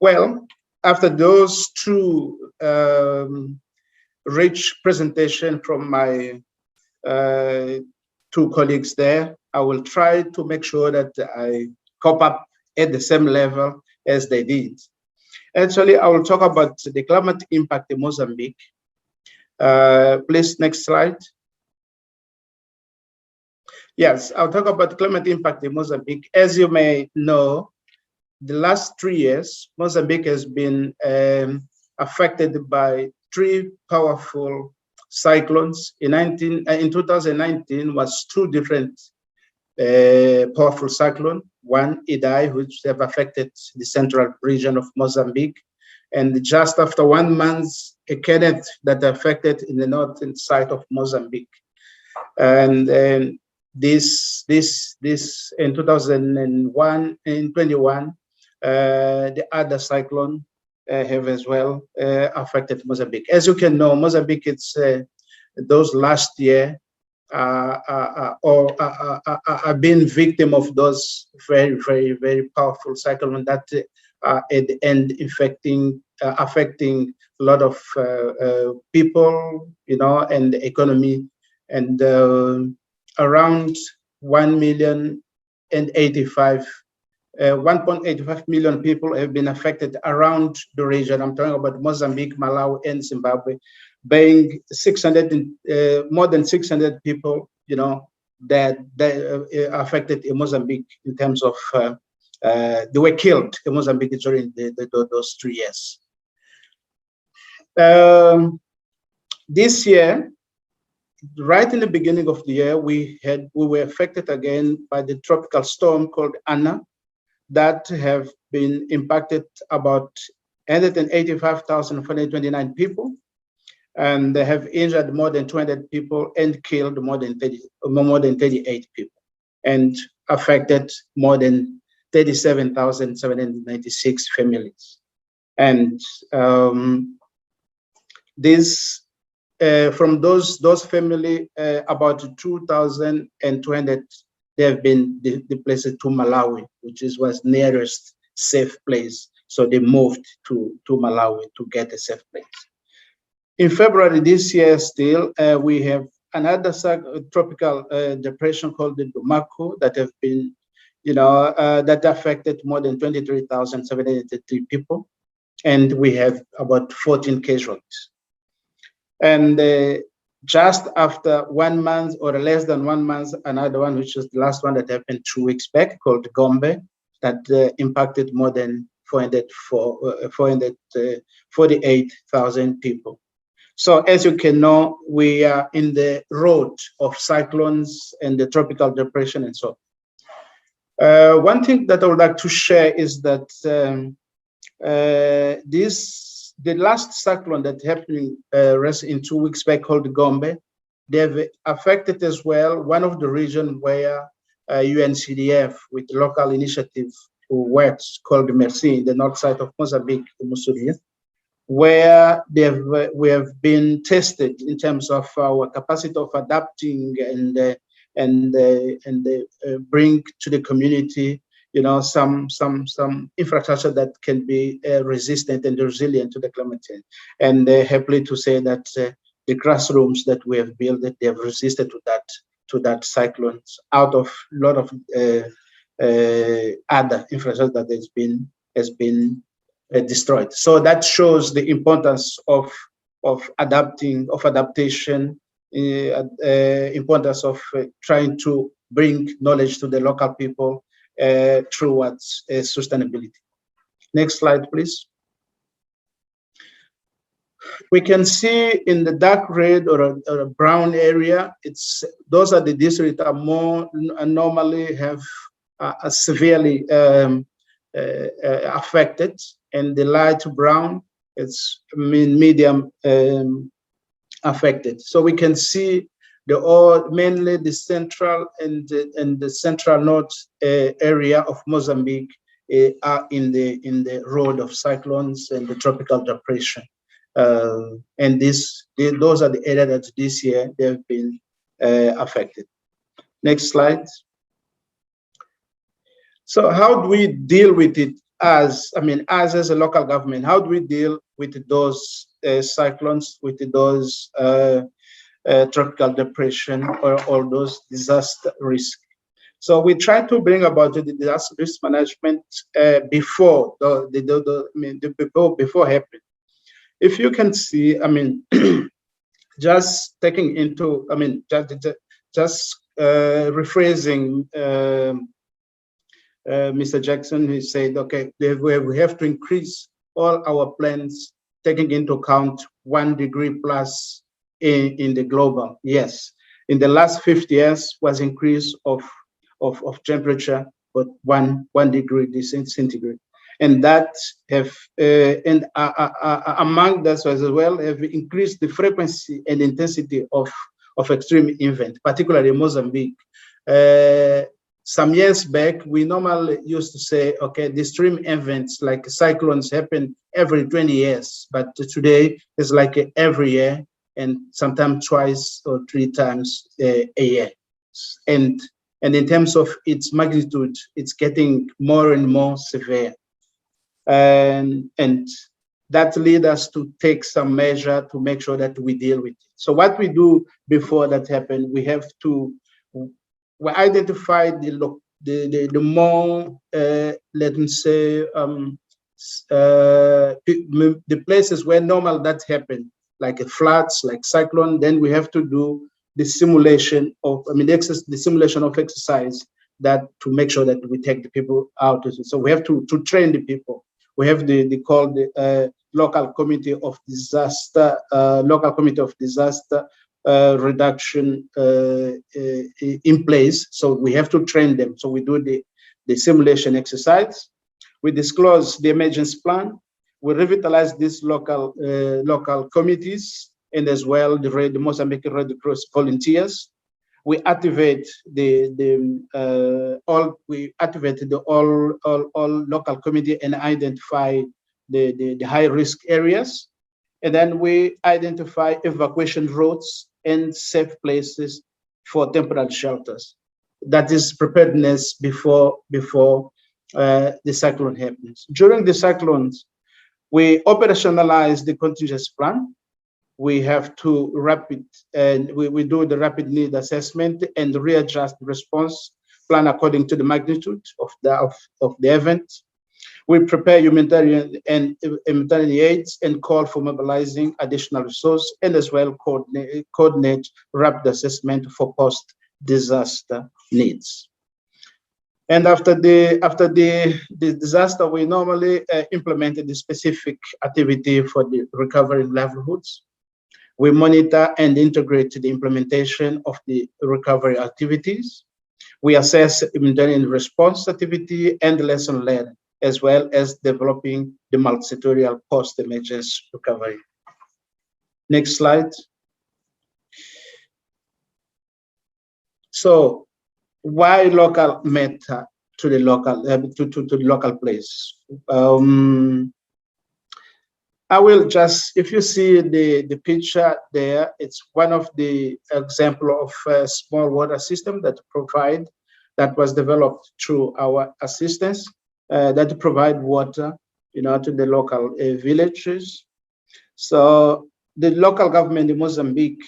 Well, after those two rich presentation from my two colleagues there, I will try to make sure that I cope up at the same level as they did. Actually, I will talk about the climate impact in Mozambique. Please, next slide. Yes, I'll talk about climate impact in Mozambique. As you may know, the last 3 years, Mozambique has been affected by 3 powerful cyclones. In 2019 was 2 different powerful cyclones. One, Idai, which have affected the central region of Mozambique, And just after 1 month, a Kenneth that affected in the northern side of Mozambique. And this in 2001, in 21, the other cyclone have as well affected Mozambique. As you can know, Mozambique, it's those last year are being victim of those very powerful cyclones that at the end affecting a lot of people, and the economy, and around 1.85 million people have been affected around the region. I'm talking about Mozambique, Malawi, and Zimbabwe, being more than 600 people, that affected in Mozambique in terms of they were killed in Mozambique during those 3 years. This year, right in the beginning of the year, we were affected again by the tropical storm called Anna, that have been impacted about 185,429 people, and they have injured more than 200 people and killed more than 38 people, and affected more than 37,796 families. And from those family, about 2,200, they have been displaced to Malawi, which was nearest safe place. So they moved to Malawi to get a safe place. In February this year, still, we have another tropical depression called the Dumako that have been, that affected more than 23,783 people, and we have about 14 casualties. And just after 1 month or less than 1 month, another one, which was the last one that happened 2 weeks back, called Gombe, that impacted more than 448,000 people. So as you can know, we are in the road of cyclones and the tropical depression and so on. One thing that I would like to share is that the last cyclone that happened in 2 weeks back, called Gombe, they've affected as well one of the regions where UNCDF with the local initiative who works, called Merci, in the north side of Mozambique, Musuria, where we have been tested in terms of our capacity of adapting and bring to the community, some infrastructure that can be resistant and resilient to the climate change. And happily to say that the classrooms that we have built, they have resisted to that cyclones, out of a lot of other infrastructure that has been destroyed. So that shows the importance of adaptation, importance of trying to bring knowledge to the local people towards sustainability. Next slide, please. We can see in the dark red or a brown area, those are the districts that are more normally have severely affected, and the light brown, it's medium affected. So we can see mainly the central and the central north area of Mozambique are in the road of cyclones and the tropical depression, and those are the areas that this year they have been affected. Next slide. So how do we deal with it as a local government? How do we deal with those cyclones, with those tropical depression, or all those disaster risk? So we try to bring about the disaster risk management before before happening. If you can see, just taking into, rephrasing Mr. Jackson, he said, okay, we have to increase all our plans, taking into account 1 degree plus in the global. Yes, in the last 50 years was increase of temperature, but one degree centigrade. and that have among that as well have increased the frequency and intensity of extreme event, particularly in Mozambique. Some years back, we normally used to say, okay, the extreme events like cyclones happen every 20 years, but today it's like every year and sometimes twice or 3 times a year. And in terms of its magnitude, it's getting more and more severe. And that leads us to take some measure to make sure that we deal with it. So what we do before that happens, we have to identify the more, let me say, the places where normal that happen, like floods, like cyclone. Then we have to do the simulation of, the simulation of exercise that to make sure that we take the people out. So we have to train the people. We have the local committee of disaster, reduction in place. So we have to train them. So we do the simulation exercise. We disclose the emergency plan. We revitalize these local committees and as well the Mozambique Red Cross volunteers. We activate all local committee and identify the high risk areas. And then we identify evacuation routes and safe places for temporary shelters. That is preparedness before the cyclone happens. During the cyclones, we operationalize the contingency plan. We have to we do the rapid need assessment and readjust the response plan according to the magnitude of the event. We prepare humanitarian aids and call for mobilizing additional resources and as well coordinate rapid assessment for post-disaster needs. And after the disaster, we normally implement the specific activity for the recovery livelihoods. We monitor and integrate the implementation of the recovery activities. We assess humanitarian response activity and lesson learned, as well as developing the multi-sectorial post-emergency recovery. Next slide. So, why local matter to the local to the local place? I will just, if you see the picture there, it's one of the example of a small water system that was developed through our assistance that provide water, to the local villages. So the local government in Mozambique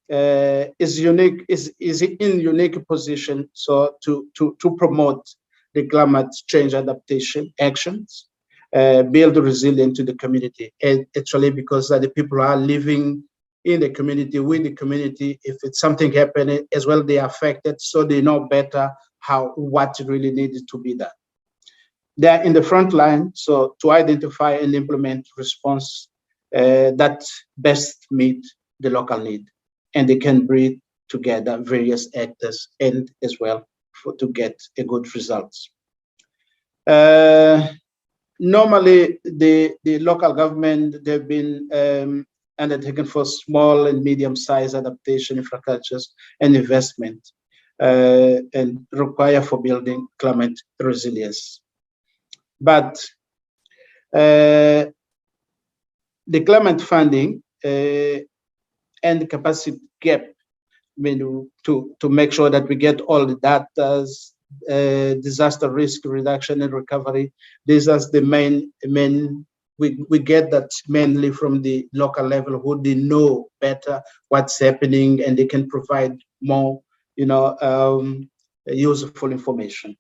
is in unique position to promote the climate change adaptation actions. Build resilience to the community, and actually because the people are living in the community, with the community. If it's something happening as well, they are affected, so they know better what really needs to be done. They are in the front line, so to identify and implement response that best meet the local need, and they can bring together various actors and as well to get a good results. Normally, the local government, they've been undertaken for small and medium-sized adaptation infrastructures and investment and require for building climate resilience. But the climate funding and the capacity gap, to make sure that we get all the data, disaster risk reduction and recovery. These are the main. We get that mainly from the local level, who they know better what's happening and they can provide more, useful information.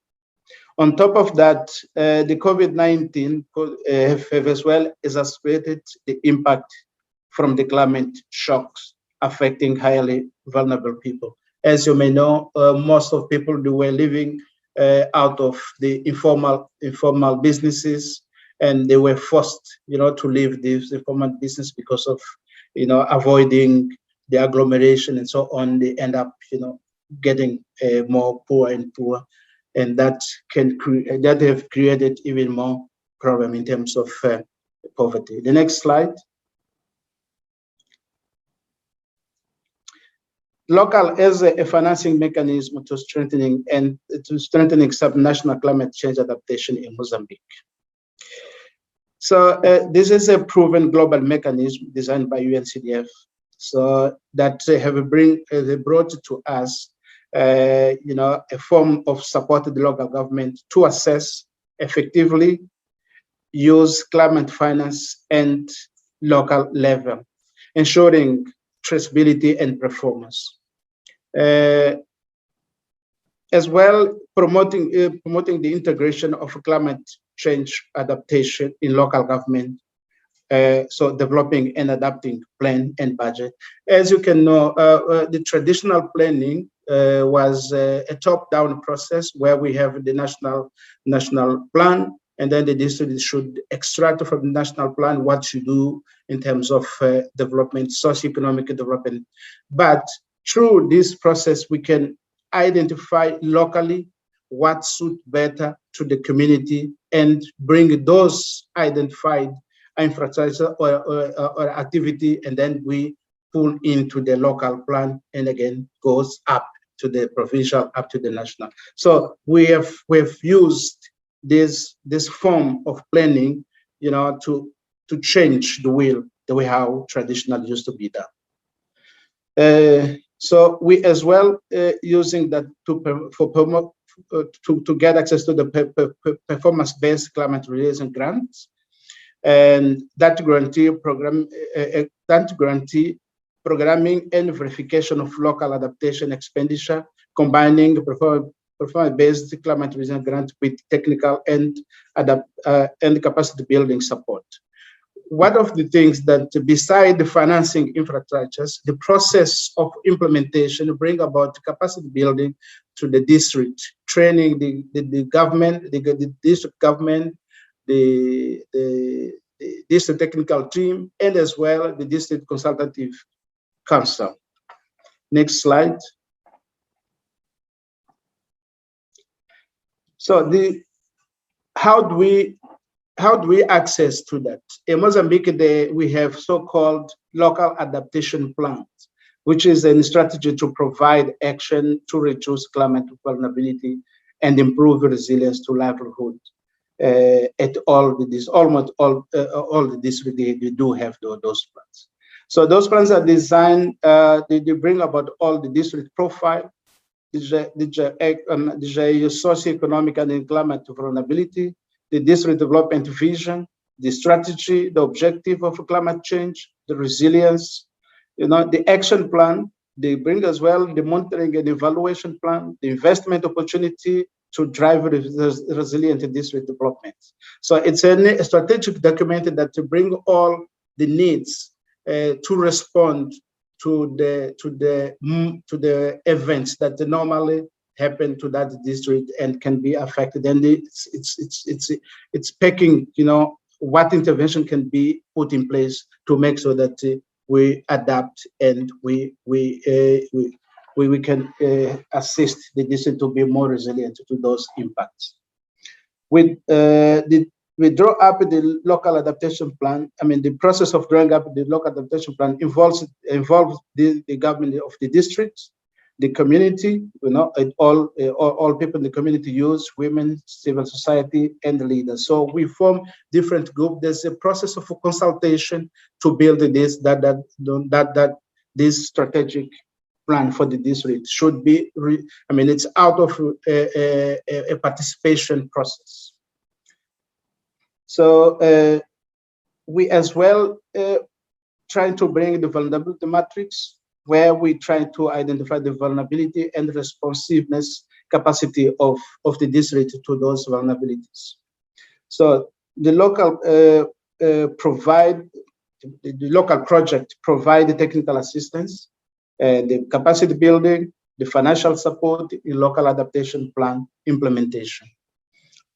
On top of that, the COVID-19 have as well exacerbated the impact from the climate shocks affecting highly vulnerable people. As you may know, most of people who were living out of the informal businesses, and they were forced, to leave this informal business because of, avoiding the agglomeration and so on. They end up, getting more poor and poor, and that have created even more problem in terms of poverty. The next slide. LoCAL as a financing mechanism to strengthening subnational climate change adaptation in Mozambique. So this is a proven global mechanism designed by UNCDF. So that they brought to us, a form of support the local government to assess effectively use climate finance and local level, ensuring traceability and performance. As well, promoting the integration of climate change adaptation in local government. So developing and adapting plan and budget. As you can know, the traditional planning was a top-down process where we have the national plan, and then the district should extract from the national plan what to do in terms of development, socioeconomic development. But through this process, we can identify locally what suits better to the community and bring those identified infrastructure or activity, and then we pull into the local plan, and again goes up to the provincial, up to the national. So we've used this form of planning, to change the way how traditional used to be done. So we as well using that to get access to the performance-based climate related grants, and that guarantee programming and verification of local adaptation expenditure, combining performance-based climate resilient grant with technical and capacity building support. One of the things that, beside the financing infrastructures, the process of implementation bring about capacity building to the district, training the government, the district government, the district technical team, and as well the district consultative council. Next slide. So how do we access to that? In Mozambique, we have so-called local adaptation plans, which is a strategy to provide action to reduce climate vulnerability and improve resilience to livelihood. At almost all the districts, they do have those plans. So those plans are designed, they bring about all the district profile, the socioeconomic and climate vulnerability, the district development vision, the strategy, the objective of climate change, the resilience, the action plan. They bring as well the monitoring and evaluation plan, the investment opportunity to drive resilient district development. So it's a strategic document that to bring all the needs to respond to the events that normally happen to that district and can be affected. And it's picking, what intervention can be put in place to make sure that we adapt and we can assist the district to be more resilient to those impacts. We draw up the local adaptation plan. I mean, the process of drawing up the local adaptation plan involves the government of the district, the community, all people in the community use, women, civil society, and the leaders. So we form different groups. There's a process of consultation to build this strategic plan for the district should be. It's out of a participation process. So we as well trying to bring the vulnerability matrix, where we try to identify the vulnerability and responsiveness capacity of the district to those vulnerabilities. So the local local project provide the technical assistance, the capacity building, the financial support in local adaptation plan implementation.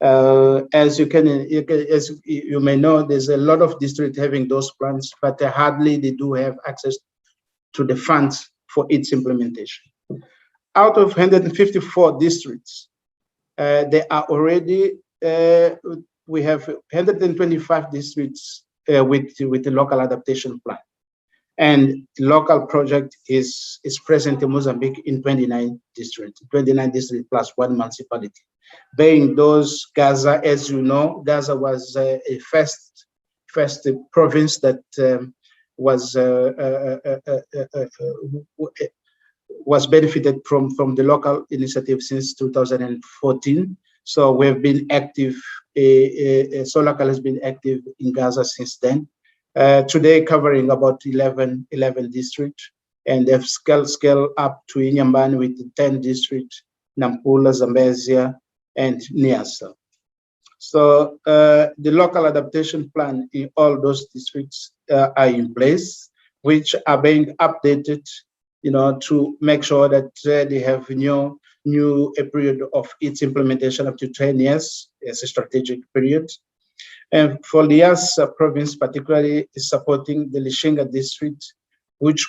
As you may know, there's a lot of districts having those plans, but hardly they do have access to the funds for its implementation. Out of 154 districts, there are already we have 125 districts with the local adaptation plan. And the local project is present in Mozambique in 29 districts plus one municipality. Being those, Gaza, as you know, Gaza was a first province that was benefited from the local initiative since 2014. So we've been active, so LoCAL has been active in Gaza since then. Today covering about 11 districts, and they've scaled up to Inyambane with 10 districts, Nampula, Zambezia, and Niassa. So the local adaptation plan in all those districts are in place, which are being updated, to make sure that they have a period of its implementation up to 10 years as a strategic period. And for Niassa province particularly is supporting the Lishinga district, which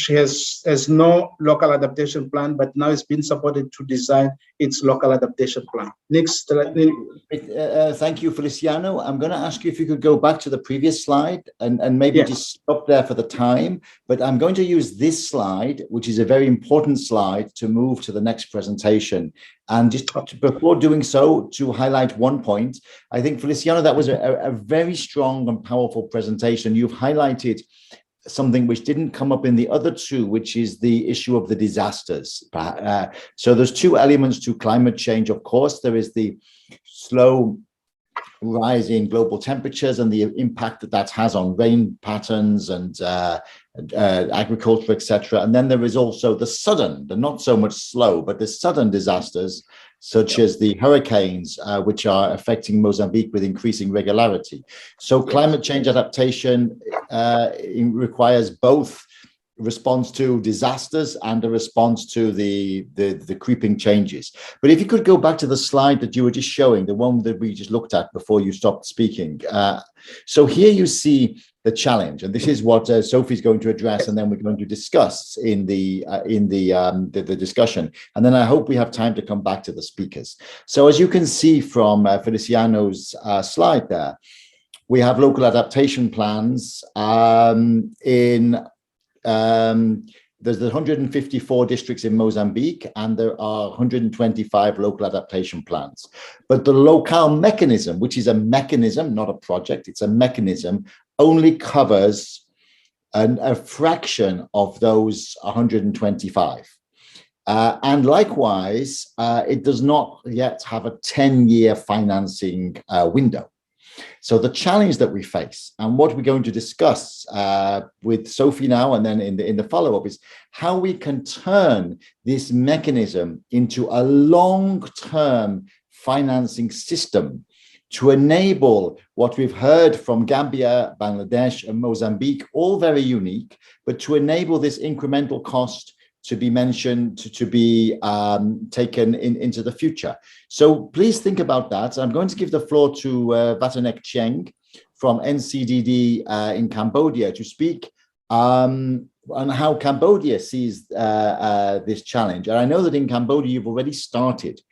has no local adaptation plan, but now it's been supported to design its local adaptation plan. Next. Thank you, Feliciano. I'm going to ask you if you could go back to the previous slide and maybe just stop there for the time. But I'm going to use this slide, which is a very important slide, to move to the next presentation. And just before doing so, to highlight one point, I think, Feliciano, that was a very strong and powerful presentation. You've highlighted something which didn't come up in the other two, which is the issue of the disasters. So there's two elements to climate change. Of course, there is the slow rise in global temperatures and the impact that has on rain patterns and agriculture, etc. And then there is also the sudden, the not so much slow, but the sudden disasters, such as the hurricanes, which are affecting Mozambique with increasing regularity. So climate change adaptation requires both response to disasters and a response to the creeping changes. But if you could go back to the slide that you were just showing, the one that we just looked at before you stopped speaking. So here you see the challenge, and this is what Sophie's going to address, and then we're going to discuss in the discussion. And then I hope we have time to come back to the speakers. So as you can see from Feliciano's slide there, we have local adaptation plans there's 154 districts in Mozambique, and there are 125 local adaptation plans. But the LoCAL mechanism, which is a mechanism, not a project, it's a mechanism, only covers a fraction of those 125. And likewise, it does not yet have a 10-year financing window. So the challenge that we face, and what we're going to discuss with Sophie now and then in the follow-up, is how we can turn this mechanism into a long-term financing system to enable what we've heard from Gambia, Bangladesh, and Mozambique, all very unique, but to enable this incremental cost to be mentioned, to be taken into the future. So please think about that. I'm going to give the floor to Vatanek Cheng from NCDD in Cambodia to speak on how Cambodia sees this challenge. And I know that in Cambodia, you've already started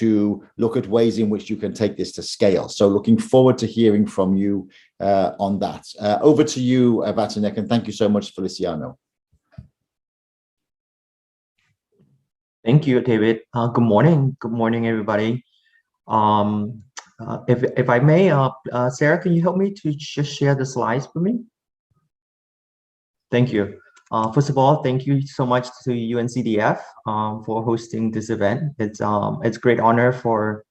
to look at ways in which you can take this to scale. So looking forward to hearing from you on that. Over to you, Vatanek, and thank you so much, Feliciano. Thank you, David. Good morning. Good morning, everybody. If I may, Sarah, can you help me to just share the slides for me? Thank you. First of all, thank you so much to UNCDF for hosting this event. It's a great honor for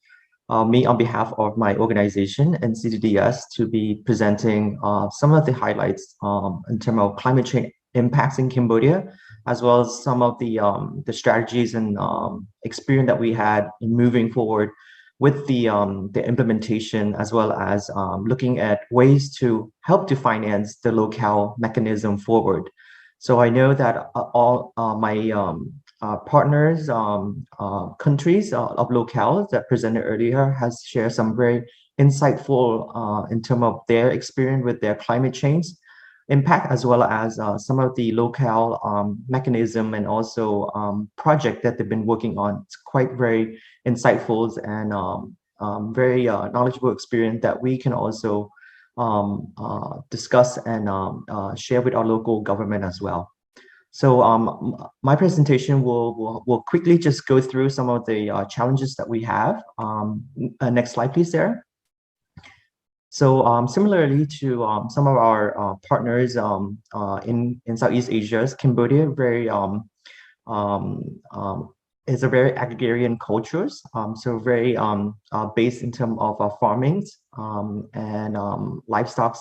me on behalf of my organization, NCDDS, to be presenting some of the highlights in terms of climate change impacts in Cambodia, as well as some of the strategies and experience that we had in moving forward with the implementation, as well as looking at ways to help to finance the LoCAL mechanism forward. So I know that all my partners, countries of LoCAL that presented earlier has shared some very insightful in terms of their experience with their climate change impact, as well as some of the LoCAL mechanism and also project that they've been working on. It's quite very insightful and very knowledgeable experience that we can also discuss and share with our local government as well. So my presentation will quickly just go through some of the challenges that we have. Next slide, please, Sarah. So similarly to some of our partners in Southeast Asia, Cambodia is a very agrarian cultures, so very based in terms of farming and livestock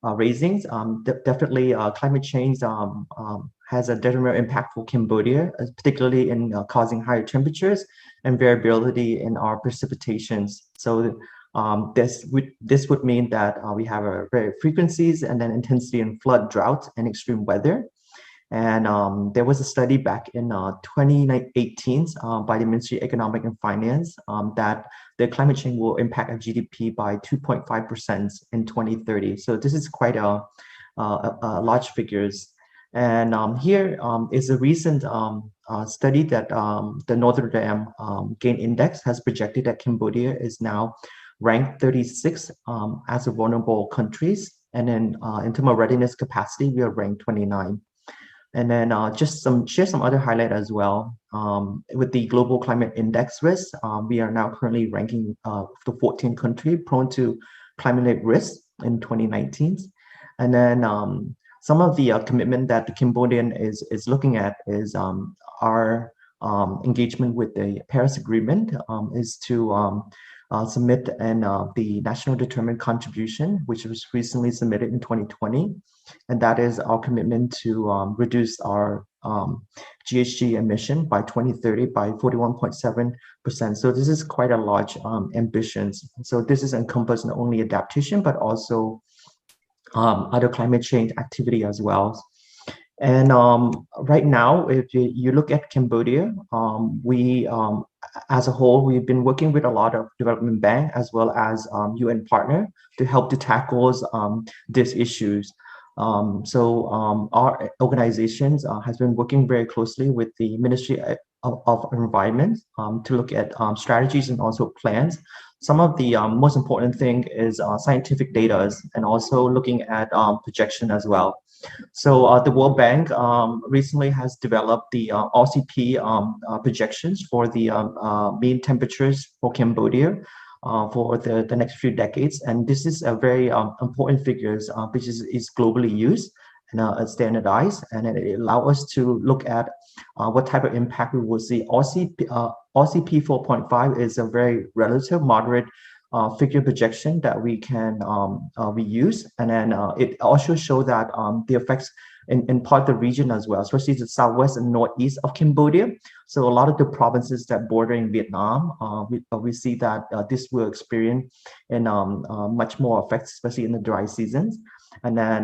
raisings. Definitely climate change has a detrimental impact for Cambodia, particularly in causing higher temperatures and variability in our precipitations. So this would mean that we have a very frequencies and then intensity in flood, drought, and extreme weather. And there was a study back in 2018 by the Ministry of Economic and Finance that the climate change will impact our GDP by 2.5% in 2030. So this is quite a large figures. And here is a recent study that the Notre Dame Gain Index has projected that Cambodia is now ranked 36 as a vulnerable countries. And then in terms of readiness capacity, we are ranked 29. And then just share some other highlight as well. With the Global Climate Index risk, we are now currently ranking the 14th country prone to climate risk in 2019. And then some of the commitment that the Cambodian is looking at is our engagement with the Paris Agreement is to submit the National Determined Contribution, which was recently submitted in 2020. And that is our commitment to reduce our GHG emission by 2030 by 41.7%. So this is quite a large ambition. So this is encompassed not only adaptation, but also other climate change activity as well. And right now, if you look at Cambodia, we, as a whole, we've been working with a lot of development bank as well as UN partner to help to tackle these issues. Our organizations has been working very closely with the Ministry of Environment to look at strategies and also plans. Some of the most important thing is scientific data and also looking at projection as well. So the World Bank recently has developed the RCP projections for the mean temperatures for Cambodia for the next few decades. And this is a very important figures which is globally used and standardized, and it allows us to look at what type of impact we will see. RCP 4.5 is a very relative moderate figure projection that we can we use, and then it also shows that the effects in part of the region as well, especially the southwest and northeast of Cambodia. So a lot of the provinces that border in Vietnam, we see that this will experience in much more effects, especially in the dry seasons. And then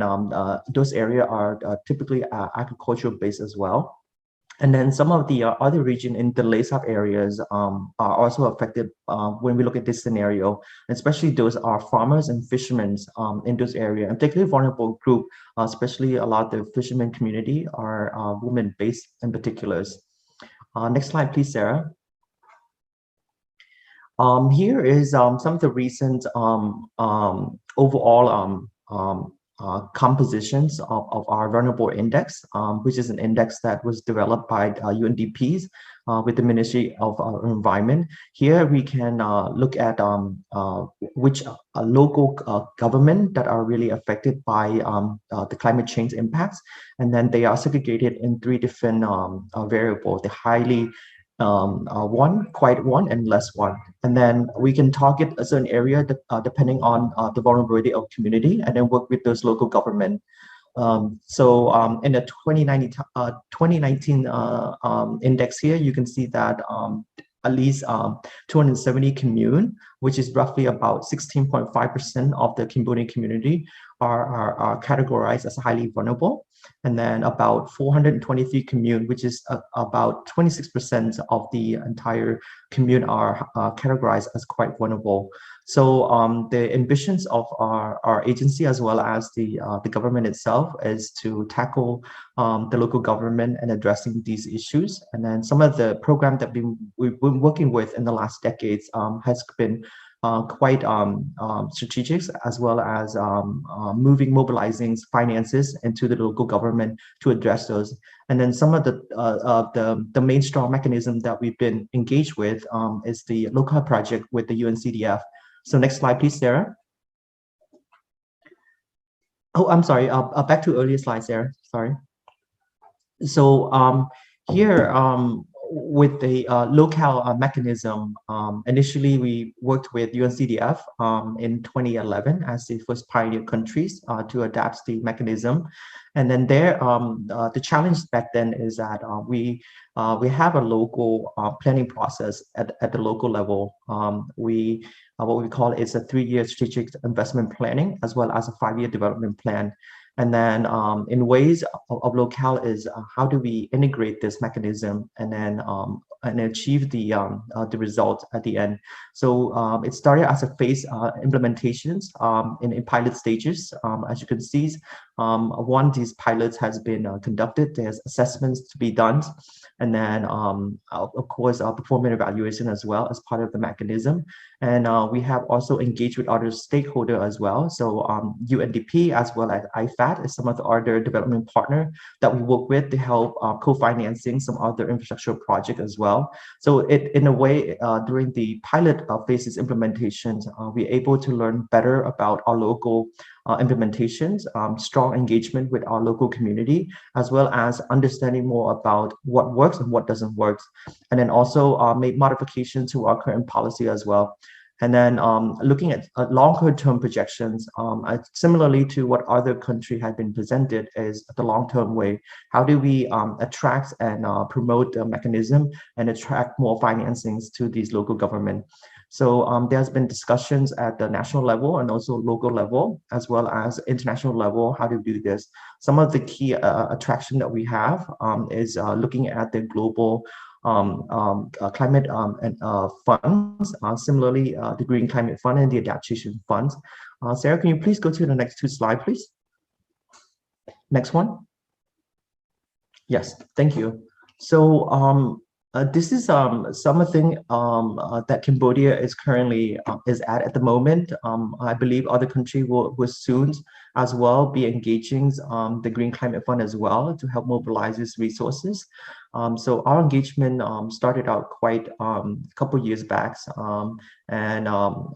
those areas are typically agricultural based as well. And then some of the other region in the LASAP areas are also affected when we look at this scenario, especially those are farmers and fishermen in those areas, and particularly vulnerable group, especially a lot of the fishermen community are women-based in particulars. Next slide, please, Sarah. Here is some of the recent overall compositions of our vulnerable index, which is an index that was developed by UNDPs with the Ministry of Environment. Here we can look at which local government that are really affected by the climate change impacts, and then they are segregated in 3 different variables: the highly one, quite one, and less one. And then we can target a certain area depending on the vulnerability of community, and then work with those local government. In the 2019 index here, you can see that at least 270 commune, which is roughly about 16.5% of the Cambodian community, are categorized as highly vulnerable. And then about 423 commune, which is about 26% of the entire commune, are categorized as quite vulnerable. So the ambitions of our agency as well as the government itself is to tackle the local government and addressing these issues. And then some of the programs that we've been working with in the last decades has been quite strategic, as well as mobilizing finances into the local government to address those. And then some of the main strong mechanism that we've been engaged with is the LoCAL project with the UNCDF. So next slide, please, Sarah. Oh, I'm sorry. Back to earlier slide, Sarah. Sorry. So here, with the LoCAL mechanism, initially we worked with UNCDF in 2011 as the first pioneer countries to adapt the mechanism. And then there, the challenge back then is that we have a local planning process at the local level. What we call is a 3-year strategic investment planning, as well as a 5-year development plan. And then in ways of LoCAL is how do we integrate this mechanism and then achieve the result at the end. So it started as a phase implementations in pilot stages. As you can see, one of these pilots has been conducted. There's assessments to be done. And then, of course, performance evaluation as well as part of the mechanism. And we have also engaged with other stakeholders as well. So UNDP as well as IFAD is some of the other development partner that we work with to help co-financing some other infrastructure project as well. So in a way, during the pilot phases implementations, we're able to learn better about our local implementations, strong engagement with our local community, as well as understanding more about what works and what doesn't work. And then also make modifications to our current policy as well. And then looking at longer term projections, similarly to what other countries have been presented, is the long-term way. How do we attract and promote the mechanism and attract more financings to these local government? So there's been discussions at the national level and also local level, as well as international level, how to do this. Some of the key attraction that we have is looking at the global climate funds, similarly the Green Climate Fund and the Adaptation Funds. Sarah, can you please go to the next 2 slides, please? Next one. Yes, thank you. So this is something that Cambodia is currently is at the moment. I believe other countries will soon as well be engaging the Green Climate Fund as well to help mobilize these resources. So our engagement started out quite a couple years back, and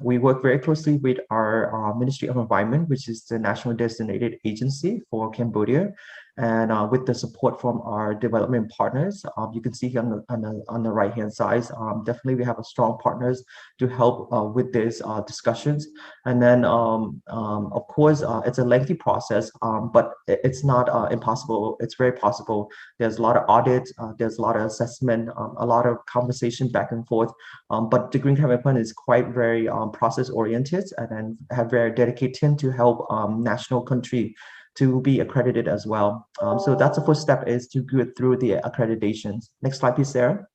we work very closely with our Ministry of Environment, which is the national designated agency for Cambodia. And with the support from our development partners, you can see here on the right-hand side, definitely we have a strong partners to help with these discussions. And then, of course, it's a lengthy process, but it's not impossible. It's very possible. There's a lot of audits, there's a lot of assessment, a lot of conversation back and forth. But the Green Climate Fund is quite very process-oriented and then have very dedicated to help national country to be accredited as well. So that's the first step, is to go through the accreditations. Next slide, please, Sarah.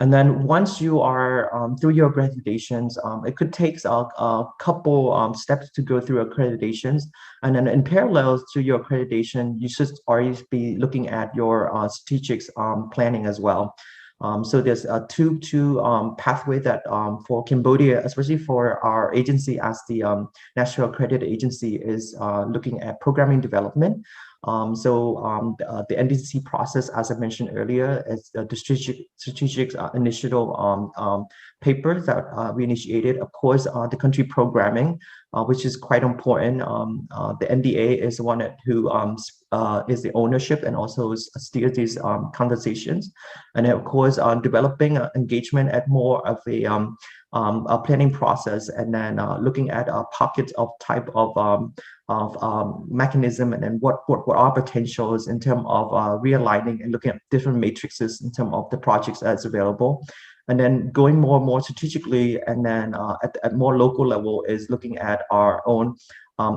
And then once you are through your accreditations, it could take a couple steps to go through accreditations. And then in parallel to your accreditation, you should already be looking at your strategic planning as well. So there's a two pathway that for Cambodia, especially for our agency as the national accredited agency, is looking at programming development. The NDC process, as I mentioned earlier, is the strategic initiative paper that we initiated. Of course, the country programming, which is quite important. The NDA is the one who is the ownership and also steers these conversations. And then, of course, developing engagement at more of a planning process, and then looking at pockets of type of mechanism, and then what are potentials in terms of realigning and looking at different matrices in terms of the projects that's available. And then going more and more strategically, and then at more local level, is looking at our own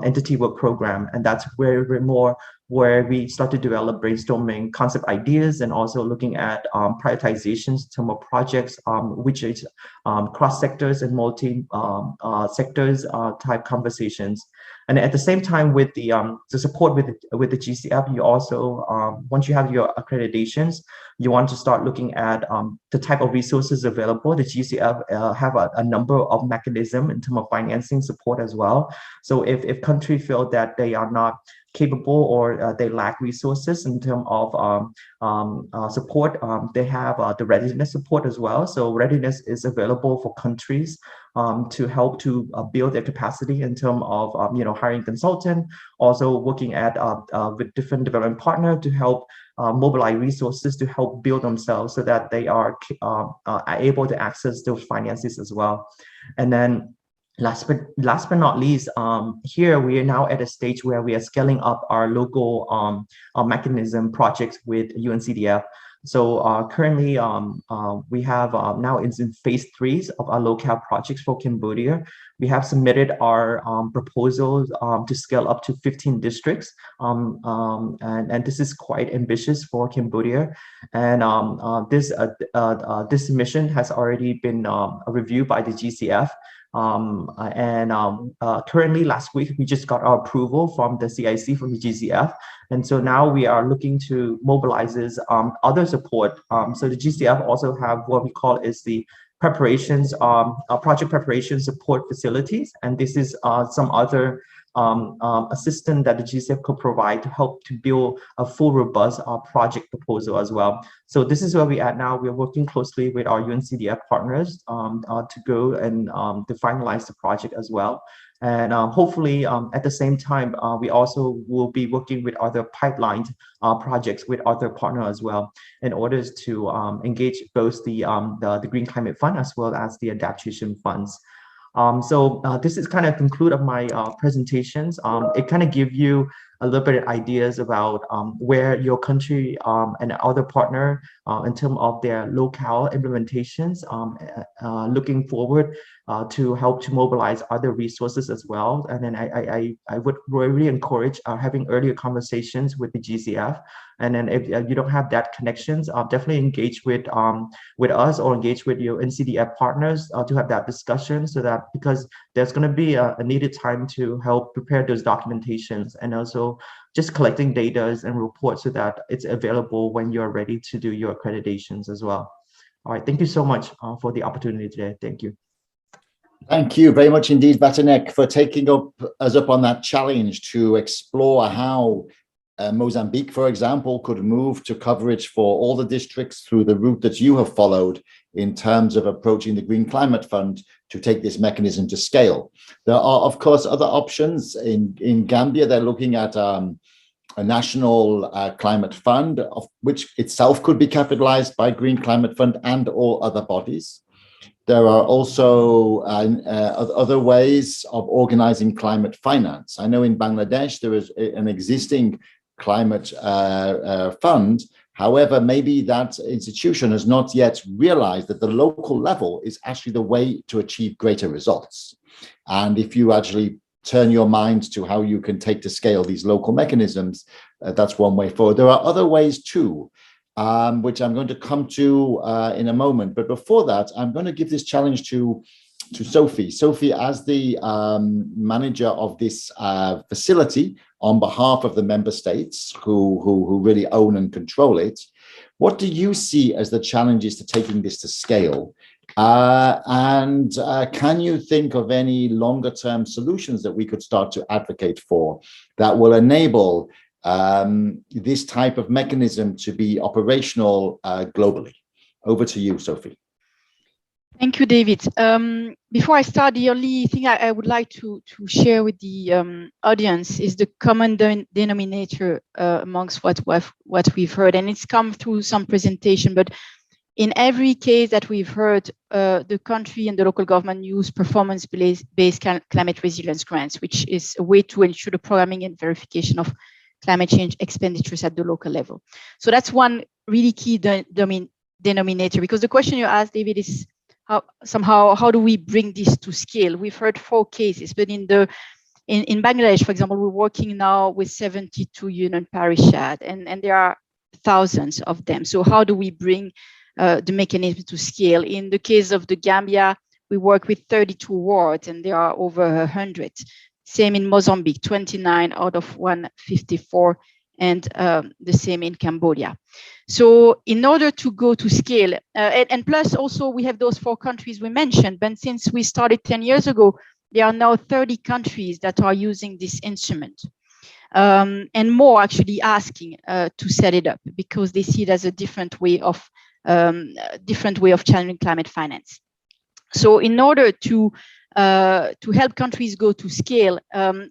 entity work program. And that's where we start to develop brainstorming concept ideas, and also looking at prioritizations in terms of projects, which is cross sectors and multi sectors type conversations. And at the same time, with the support with the GCF, you also once you have your accreditations, you want to start looking at the type of resources available. The GCF have a number of mechanisms in terms of financing support as well. So if countries feel that they are not capable or they lack resources in terms of support, they have the readiness support as well. So readiness is available for countries to help to build their capacity in terms of hiring consultant, also working at with different development partners to help mobilize resources to help build themselves so that they are able to access those finances as well. And then last but not least, here we are now at a stage where we are scaling up our local mechanism projects with UNCDF. So currently we have now it's in phase 3 of our LoCAL projects for Cambodia. We have submitted our proposals to scale up to 15 districts, and this is quite ambitious for Cambodia. And this submission has already been reviewed by the GCF. Currently last week, we just got our approval from the CIC from the GCF. And so now we are looking to mobilize other support. So the GCF also have what we call is the preparations, project preparation support facilities. And this is some other assistance that the GCF could provide to help to build a full robust project proposal as well. So this is where we are at now. We're working closely with our UNCDF partners to go and to finalize the project as well. And hopefully at the same time, we also will be working with other pipeline projects with other partners as well in order to engage both the Green Climate Fund as well as the adaptation funds. So this is kind of conclude of my presentations. It kind of give you a little bit of ideas about where your country and other partner in terms of their LoCAL implementations, looking forward to help to mobilize other resources as well. And then I would really encourage having earlier conversations with the GCF. And then if you don't have that connections, definitely engage with us or engage with your NCDF partners to have that discussion, so that because there's going to be a needed time to help prepare those documentations and also just collecting data and reports so that it's available when you're ready to do your accreditations as well. All right, thank you so much for the opportunity today. Thank you. Thank you very much indeed, Vatanek, for taking us up on that challenge to explore how Mozambique, for example, could move to coverage for all the districts through the route that you have followed in terms of approaching the Green Climate Fund to take this mechanism to scale. There are, of course, other options. In Gambia, they're looking at a national climate fund, of which itself could be capitalized by Green Climate Fund and all other bodies. There are also other ways of organizing climate finance. I know in Bangladesh, there is an existing climate fund. However, maybe that institution has not yet realized that the local level is actually the way to achieve greater results. And if you actually turn your mind to how you can take to scale these local mechanisms, that's one way forward. There are other ways too, which I'm going to come to in a moment. But before that, I'm going to give this challenge to Sophie. Sophie, as the manager of this facility on behalf of the member states who really own and control it, what do you see as the challenges to taking this to scale? And can you think of any longer term solutions that we could start to advocate for that will enable this type of mechanism to be operational globally? Over to you, Sophie. Thank you, David. Before I start, the only thing I would like to share with the audience is the common denominator amongst what we've heard, and it's come through some presentation. But in every case that we've heard, the country and the local government use performance-based climate resilience grants, which is a way to ensure the programming and verification of climate change expenditures at the local level. So that's one really key denominator, because the question you asked, David, is how do we bring this to scale? We've heard 4 cases, but in Bangladesh, for example, we're working now with 72 union parishes, and there are thousands of them. So how do we bring the mechanism to scale. In the case of the Gambia, we work with 32 wards and there are over 100. Same in Mozambique, 29 out of 154, and the same in Cambodia. So in order to go to scale, and plus also we have those 4 countries we mentioned, but since we started 10 years ago, there are now 30 countries that are using this instrument. And more actually asking to set it up because they see it as a different way of channeling climate finance. So in order to help countries go to scale,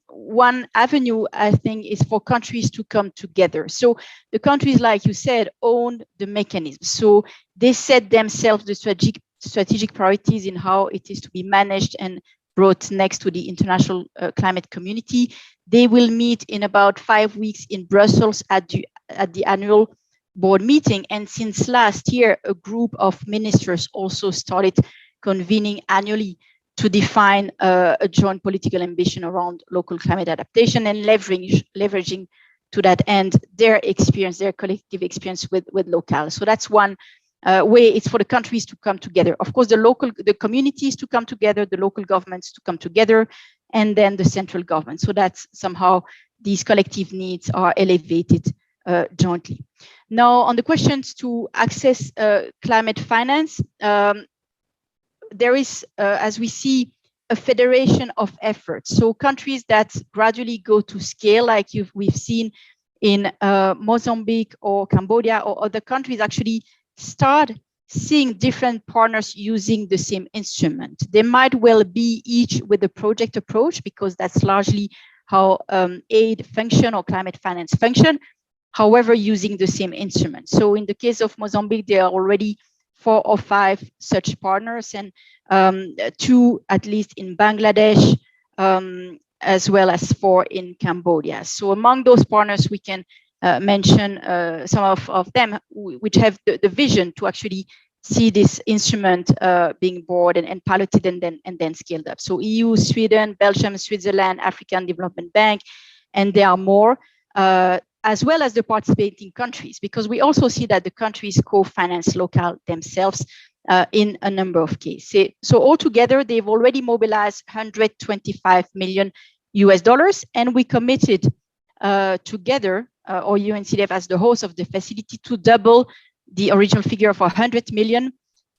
one avenue I think is for countries to come together. So the countries, like you said, own the mechanism. So they set themselves the strategic priorities in how it is to be managed and brought next to the international climate community. They will meet in about 5 weeks in Brussels at the annual board meeting. And since last year, a group of ministers also started convening annually to define a joint political ambition around local climate adaptation and leveraging to that end their experience, their collective experience with LoCAL. So that's one way. It's for the countries to come together. Of course, the communities to come together, the local governments to come together, and then the central government. So that's somehow these collective needs are elevated jointly. Now, on the questions to access climate finance, there is, as we see, a federation of efforts. So countries that gradually go to scale, like we've seen in Mozambique or Cambodia or other countries, actually start seeing different partners using the same instrument. They might well be each with a project approach because that's largely how aid function or climate finance function, however, using the same instrument. So in the case of Mozambique, there are already 4 or 5 such partners, and 2 at least in Bangladesh, as well as 4 in Cambodia. So among those partners, we can mention some of them which have the vision to actually see this instrument being board and piloted and then scaled up. So EU, Sweden, Belgium, Switzerland, African Development Bank, and there are more, as well as the participating countries, because we also see that the countries co-finance LoCAL themselves in a number of cases. So altogether, they've already mobilized $125 million US, and we committed together, or UNCDF as the host of the facility, to double the original figure of 100 million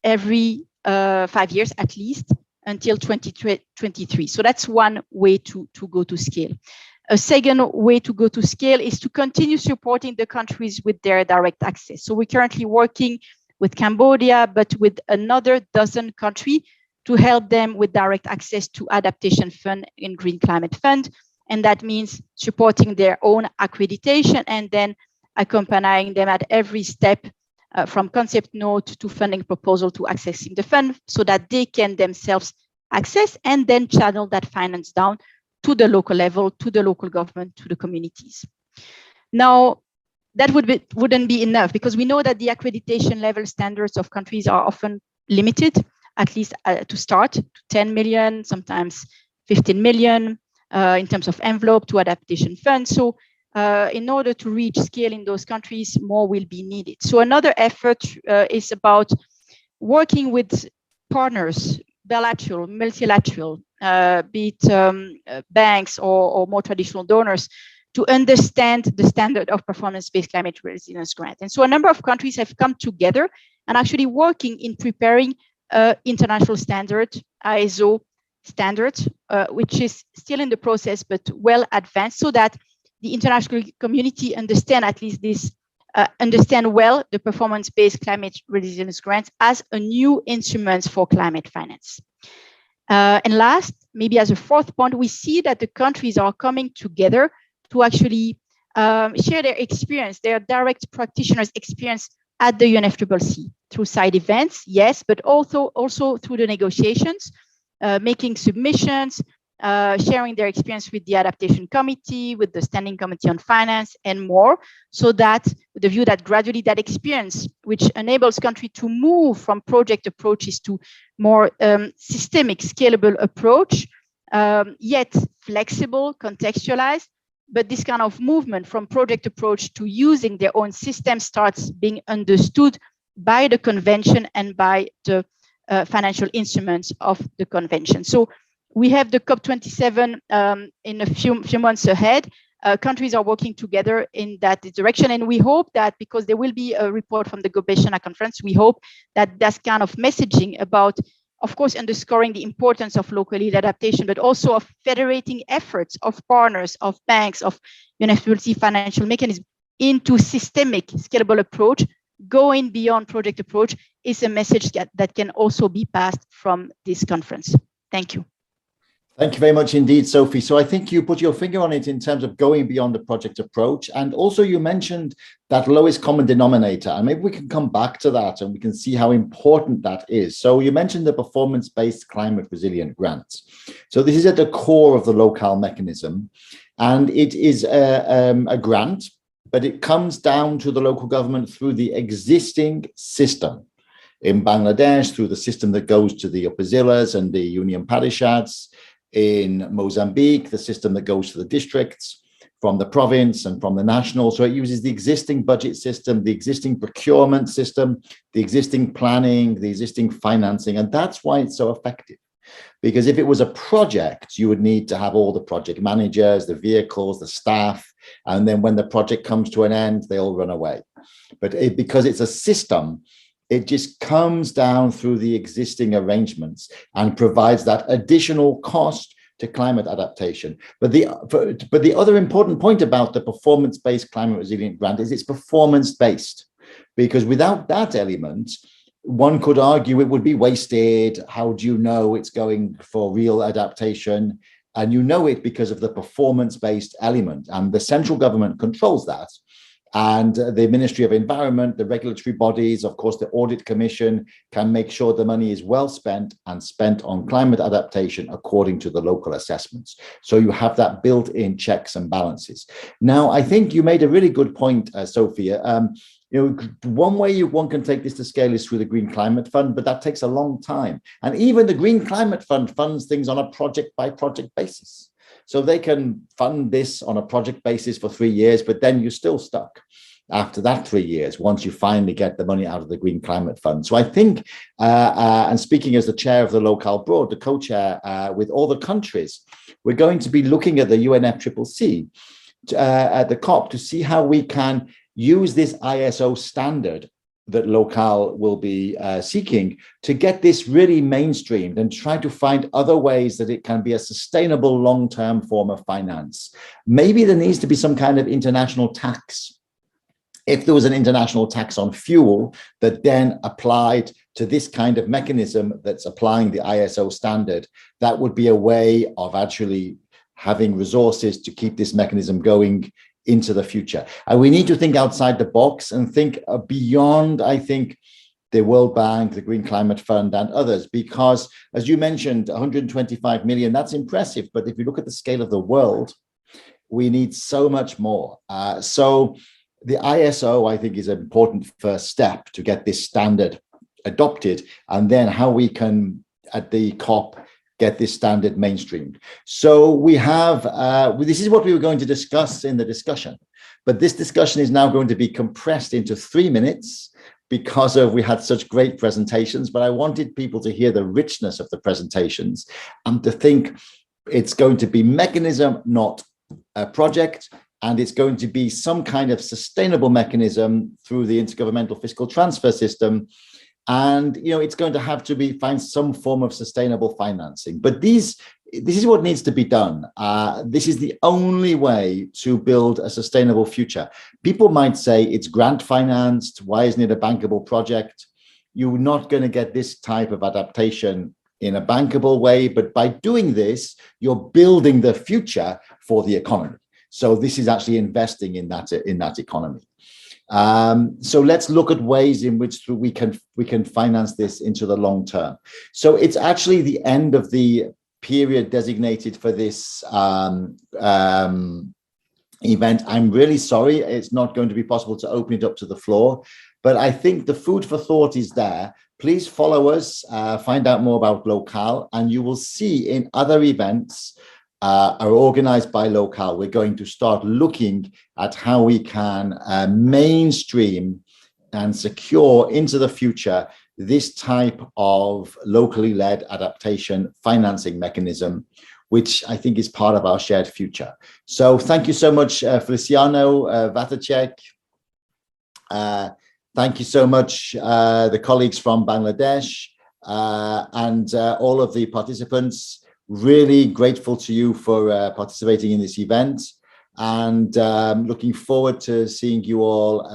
every 5 years at least until 2023. So that's one way to go to scale. A second way to go to scale is to continue supporting the countries with their direct access. So we're currently working with Cambodia, but with another dozen countries to help them with direct access to Adaptation Fund and Green Climate Fund. And that means supporting their own accreditation and then accompanying them at every step from concept note to funding proposal to accessing the fund so that they can themselves access and then channel that finance down to the local level, to the local government, to the communities. Now, that wouldn't be enough because we know that the accreditation level standards of countries are often limited, at least to start, to 10 million, sometimes 15 million in terms of envelope to adaptation funds. So in order to reach scale in those countries, more will be needed. So another effort is about working with partners, bilateral, multilateral, be it banks or more traditional donors, to understand the standard of performance-based climate resilience grant. And so a number of countries have come together and actually working in preparing international standard, ISO standard, which is still in the process, but well advanced, so that the international community understand at least this, understand well the performance-based climate resilience grants as a new instrument for climate finance. And last, maybe as a 4th point, we see that the countries are coming together to actually share their experience, their direct practitioners' experience at the UNFCCC through side events, yes, but also through the negotiations, making submissions, sharing their experience with the Adaptation Committee, with the Standing Committee on Finance, and more, so that with the view that gradually that experience, which enables country to move from project approaches to more systemic, scalable approach, yet flexible, contextualized, but this kind of movement from project approach to using their own system starts being understood by the convention and by the financial instruments of the convention. So we have the COP27 in a few months ahead. Countries are working together in that direction, and we hope that, because there will be a report from the Gobeshona conference, we hope that that kind of messaging about, of course, underscoring the importance of local lead adaptation, but also of federating efforts of partners, of banks, of municipality financial mechanisms into systemic scalable approach, going beyond project approach, is a message that can also be passed from this conference. Thank you. Thank you very much indeed, Sophie. So I think you put your finger on it in terms of going beyond the project approach. And also you mentioned that lowest common denominator, and maybe we can come back to that and we can see how important that is. So you mentioned the performance-based climate resilient grants. So this is at the core of the LoCAL mechanism, and it is a grant, but it comes down to the local government through the existing system. In Bangladesh, through the system that goes to the upazilas and the union parishads. In Mozambique, the system that goes to the districts from the province and from the national. So it uses the existing budget system, the existing procurement system, the existing planning, the existing financing. And that's why it's so effective. Because if it was a project, you would need to have all the project managers, the vehicles, the staff, and then when the project comes to an end, they all run away. But because it's a system, it just comes down through the existing arrangements and provides that additional cost to climate adaptation. But the other important point about the performance-based climate resilient grant is it's performance-based, because without that element, one could argue it would be wasted. How do you know it's going for real adaptation? And you know it because of the performance-based element, and the central government controls that. And the Ministry of Environment, the regulatory bodies, of course, the Audit Commission can make sure the money is well spent and spent on climate adaptation according to the local assessments. So you have that built-in checks and balances. Now, I think you made a really good point, Sophia. One way one can take this to scale is through the Green Climate Fund, but that takes a long time. And even the Green Climate Fund funds things on a project-by-project basis. So they can fund this on a project basis for 3 years, but then you're still stuck after that 3 years, once you finally get the money out of the Green Climate Fund. So I think, and speaking as the chair of the LoCAL board, the co-chair with all the countries, we're going to be looking at the UNFCCC at the COP to see how we can use this ISO standard that LoCAL will be seeking to get this really mainstreamed and try to find other ways that it can be a sustainable long-term form of finance. Maybe there needs to be some kind of international tax. If there was an international tax on fuel that then applied to this kind of mechanism that's applying the ISO standard, that would be a way of actually having resources to keep this mechanism going into the future. And we need to think outside the box and think beyond, I think, the World Bank, the Green Climate Fund and others, because as you mentioned, 125 million, that's impressive. But if you look at the scale of the world, we need so much more. So the ISO, I think, is an important first step to get this standard adopted, and then how we can, at the COP, get this standard mainstreamed. So we have, this is what we were going to discuss in the discussion, but this discussion is now going to be compressed into 3 minutes because we had such great presentations, but I wanted people to hear the richness of the presentations and to think it's going to be mechanism, not a project, and it's going to be some kind of sustainable mechanism through the intergovernmental fiscal transfer system. And, it's going to have to find some form of sustainable financing. But this is what needs to be done. This is the only way to build a sustainable future. People might say it's grant financed. Why isn't it a bankable project? You're not going to get this type of adaptation in a bankable way. But by doing this, you're building the future for the economy. So this is actually investing in that economy. So let's look at ways in which we can finance this into the long term. So it's actually the end of the period designated for this event. I'm really sorry, it's not going to be possible to open it up to the floor, but I think the food for thought is there. Please follow us, find out more about LoCAL, and you will see in other events are organized by LoCAL, we're going to start looking at how we can mainstream and secure into the future this type of locally led adaptation financing mechanism, which I think is part of our shared future. So thank you so much, Feliciano, Vatacek. Thank you so much, the colleagues from Bangladesh, and all of the participants. Really grateful to you for participating in this event, and looking forward to seeing you all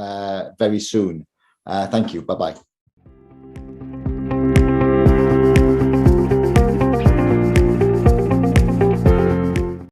very soon. Thank you. Bye-bye.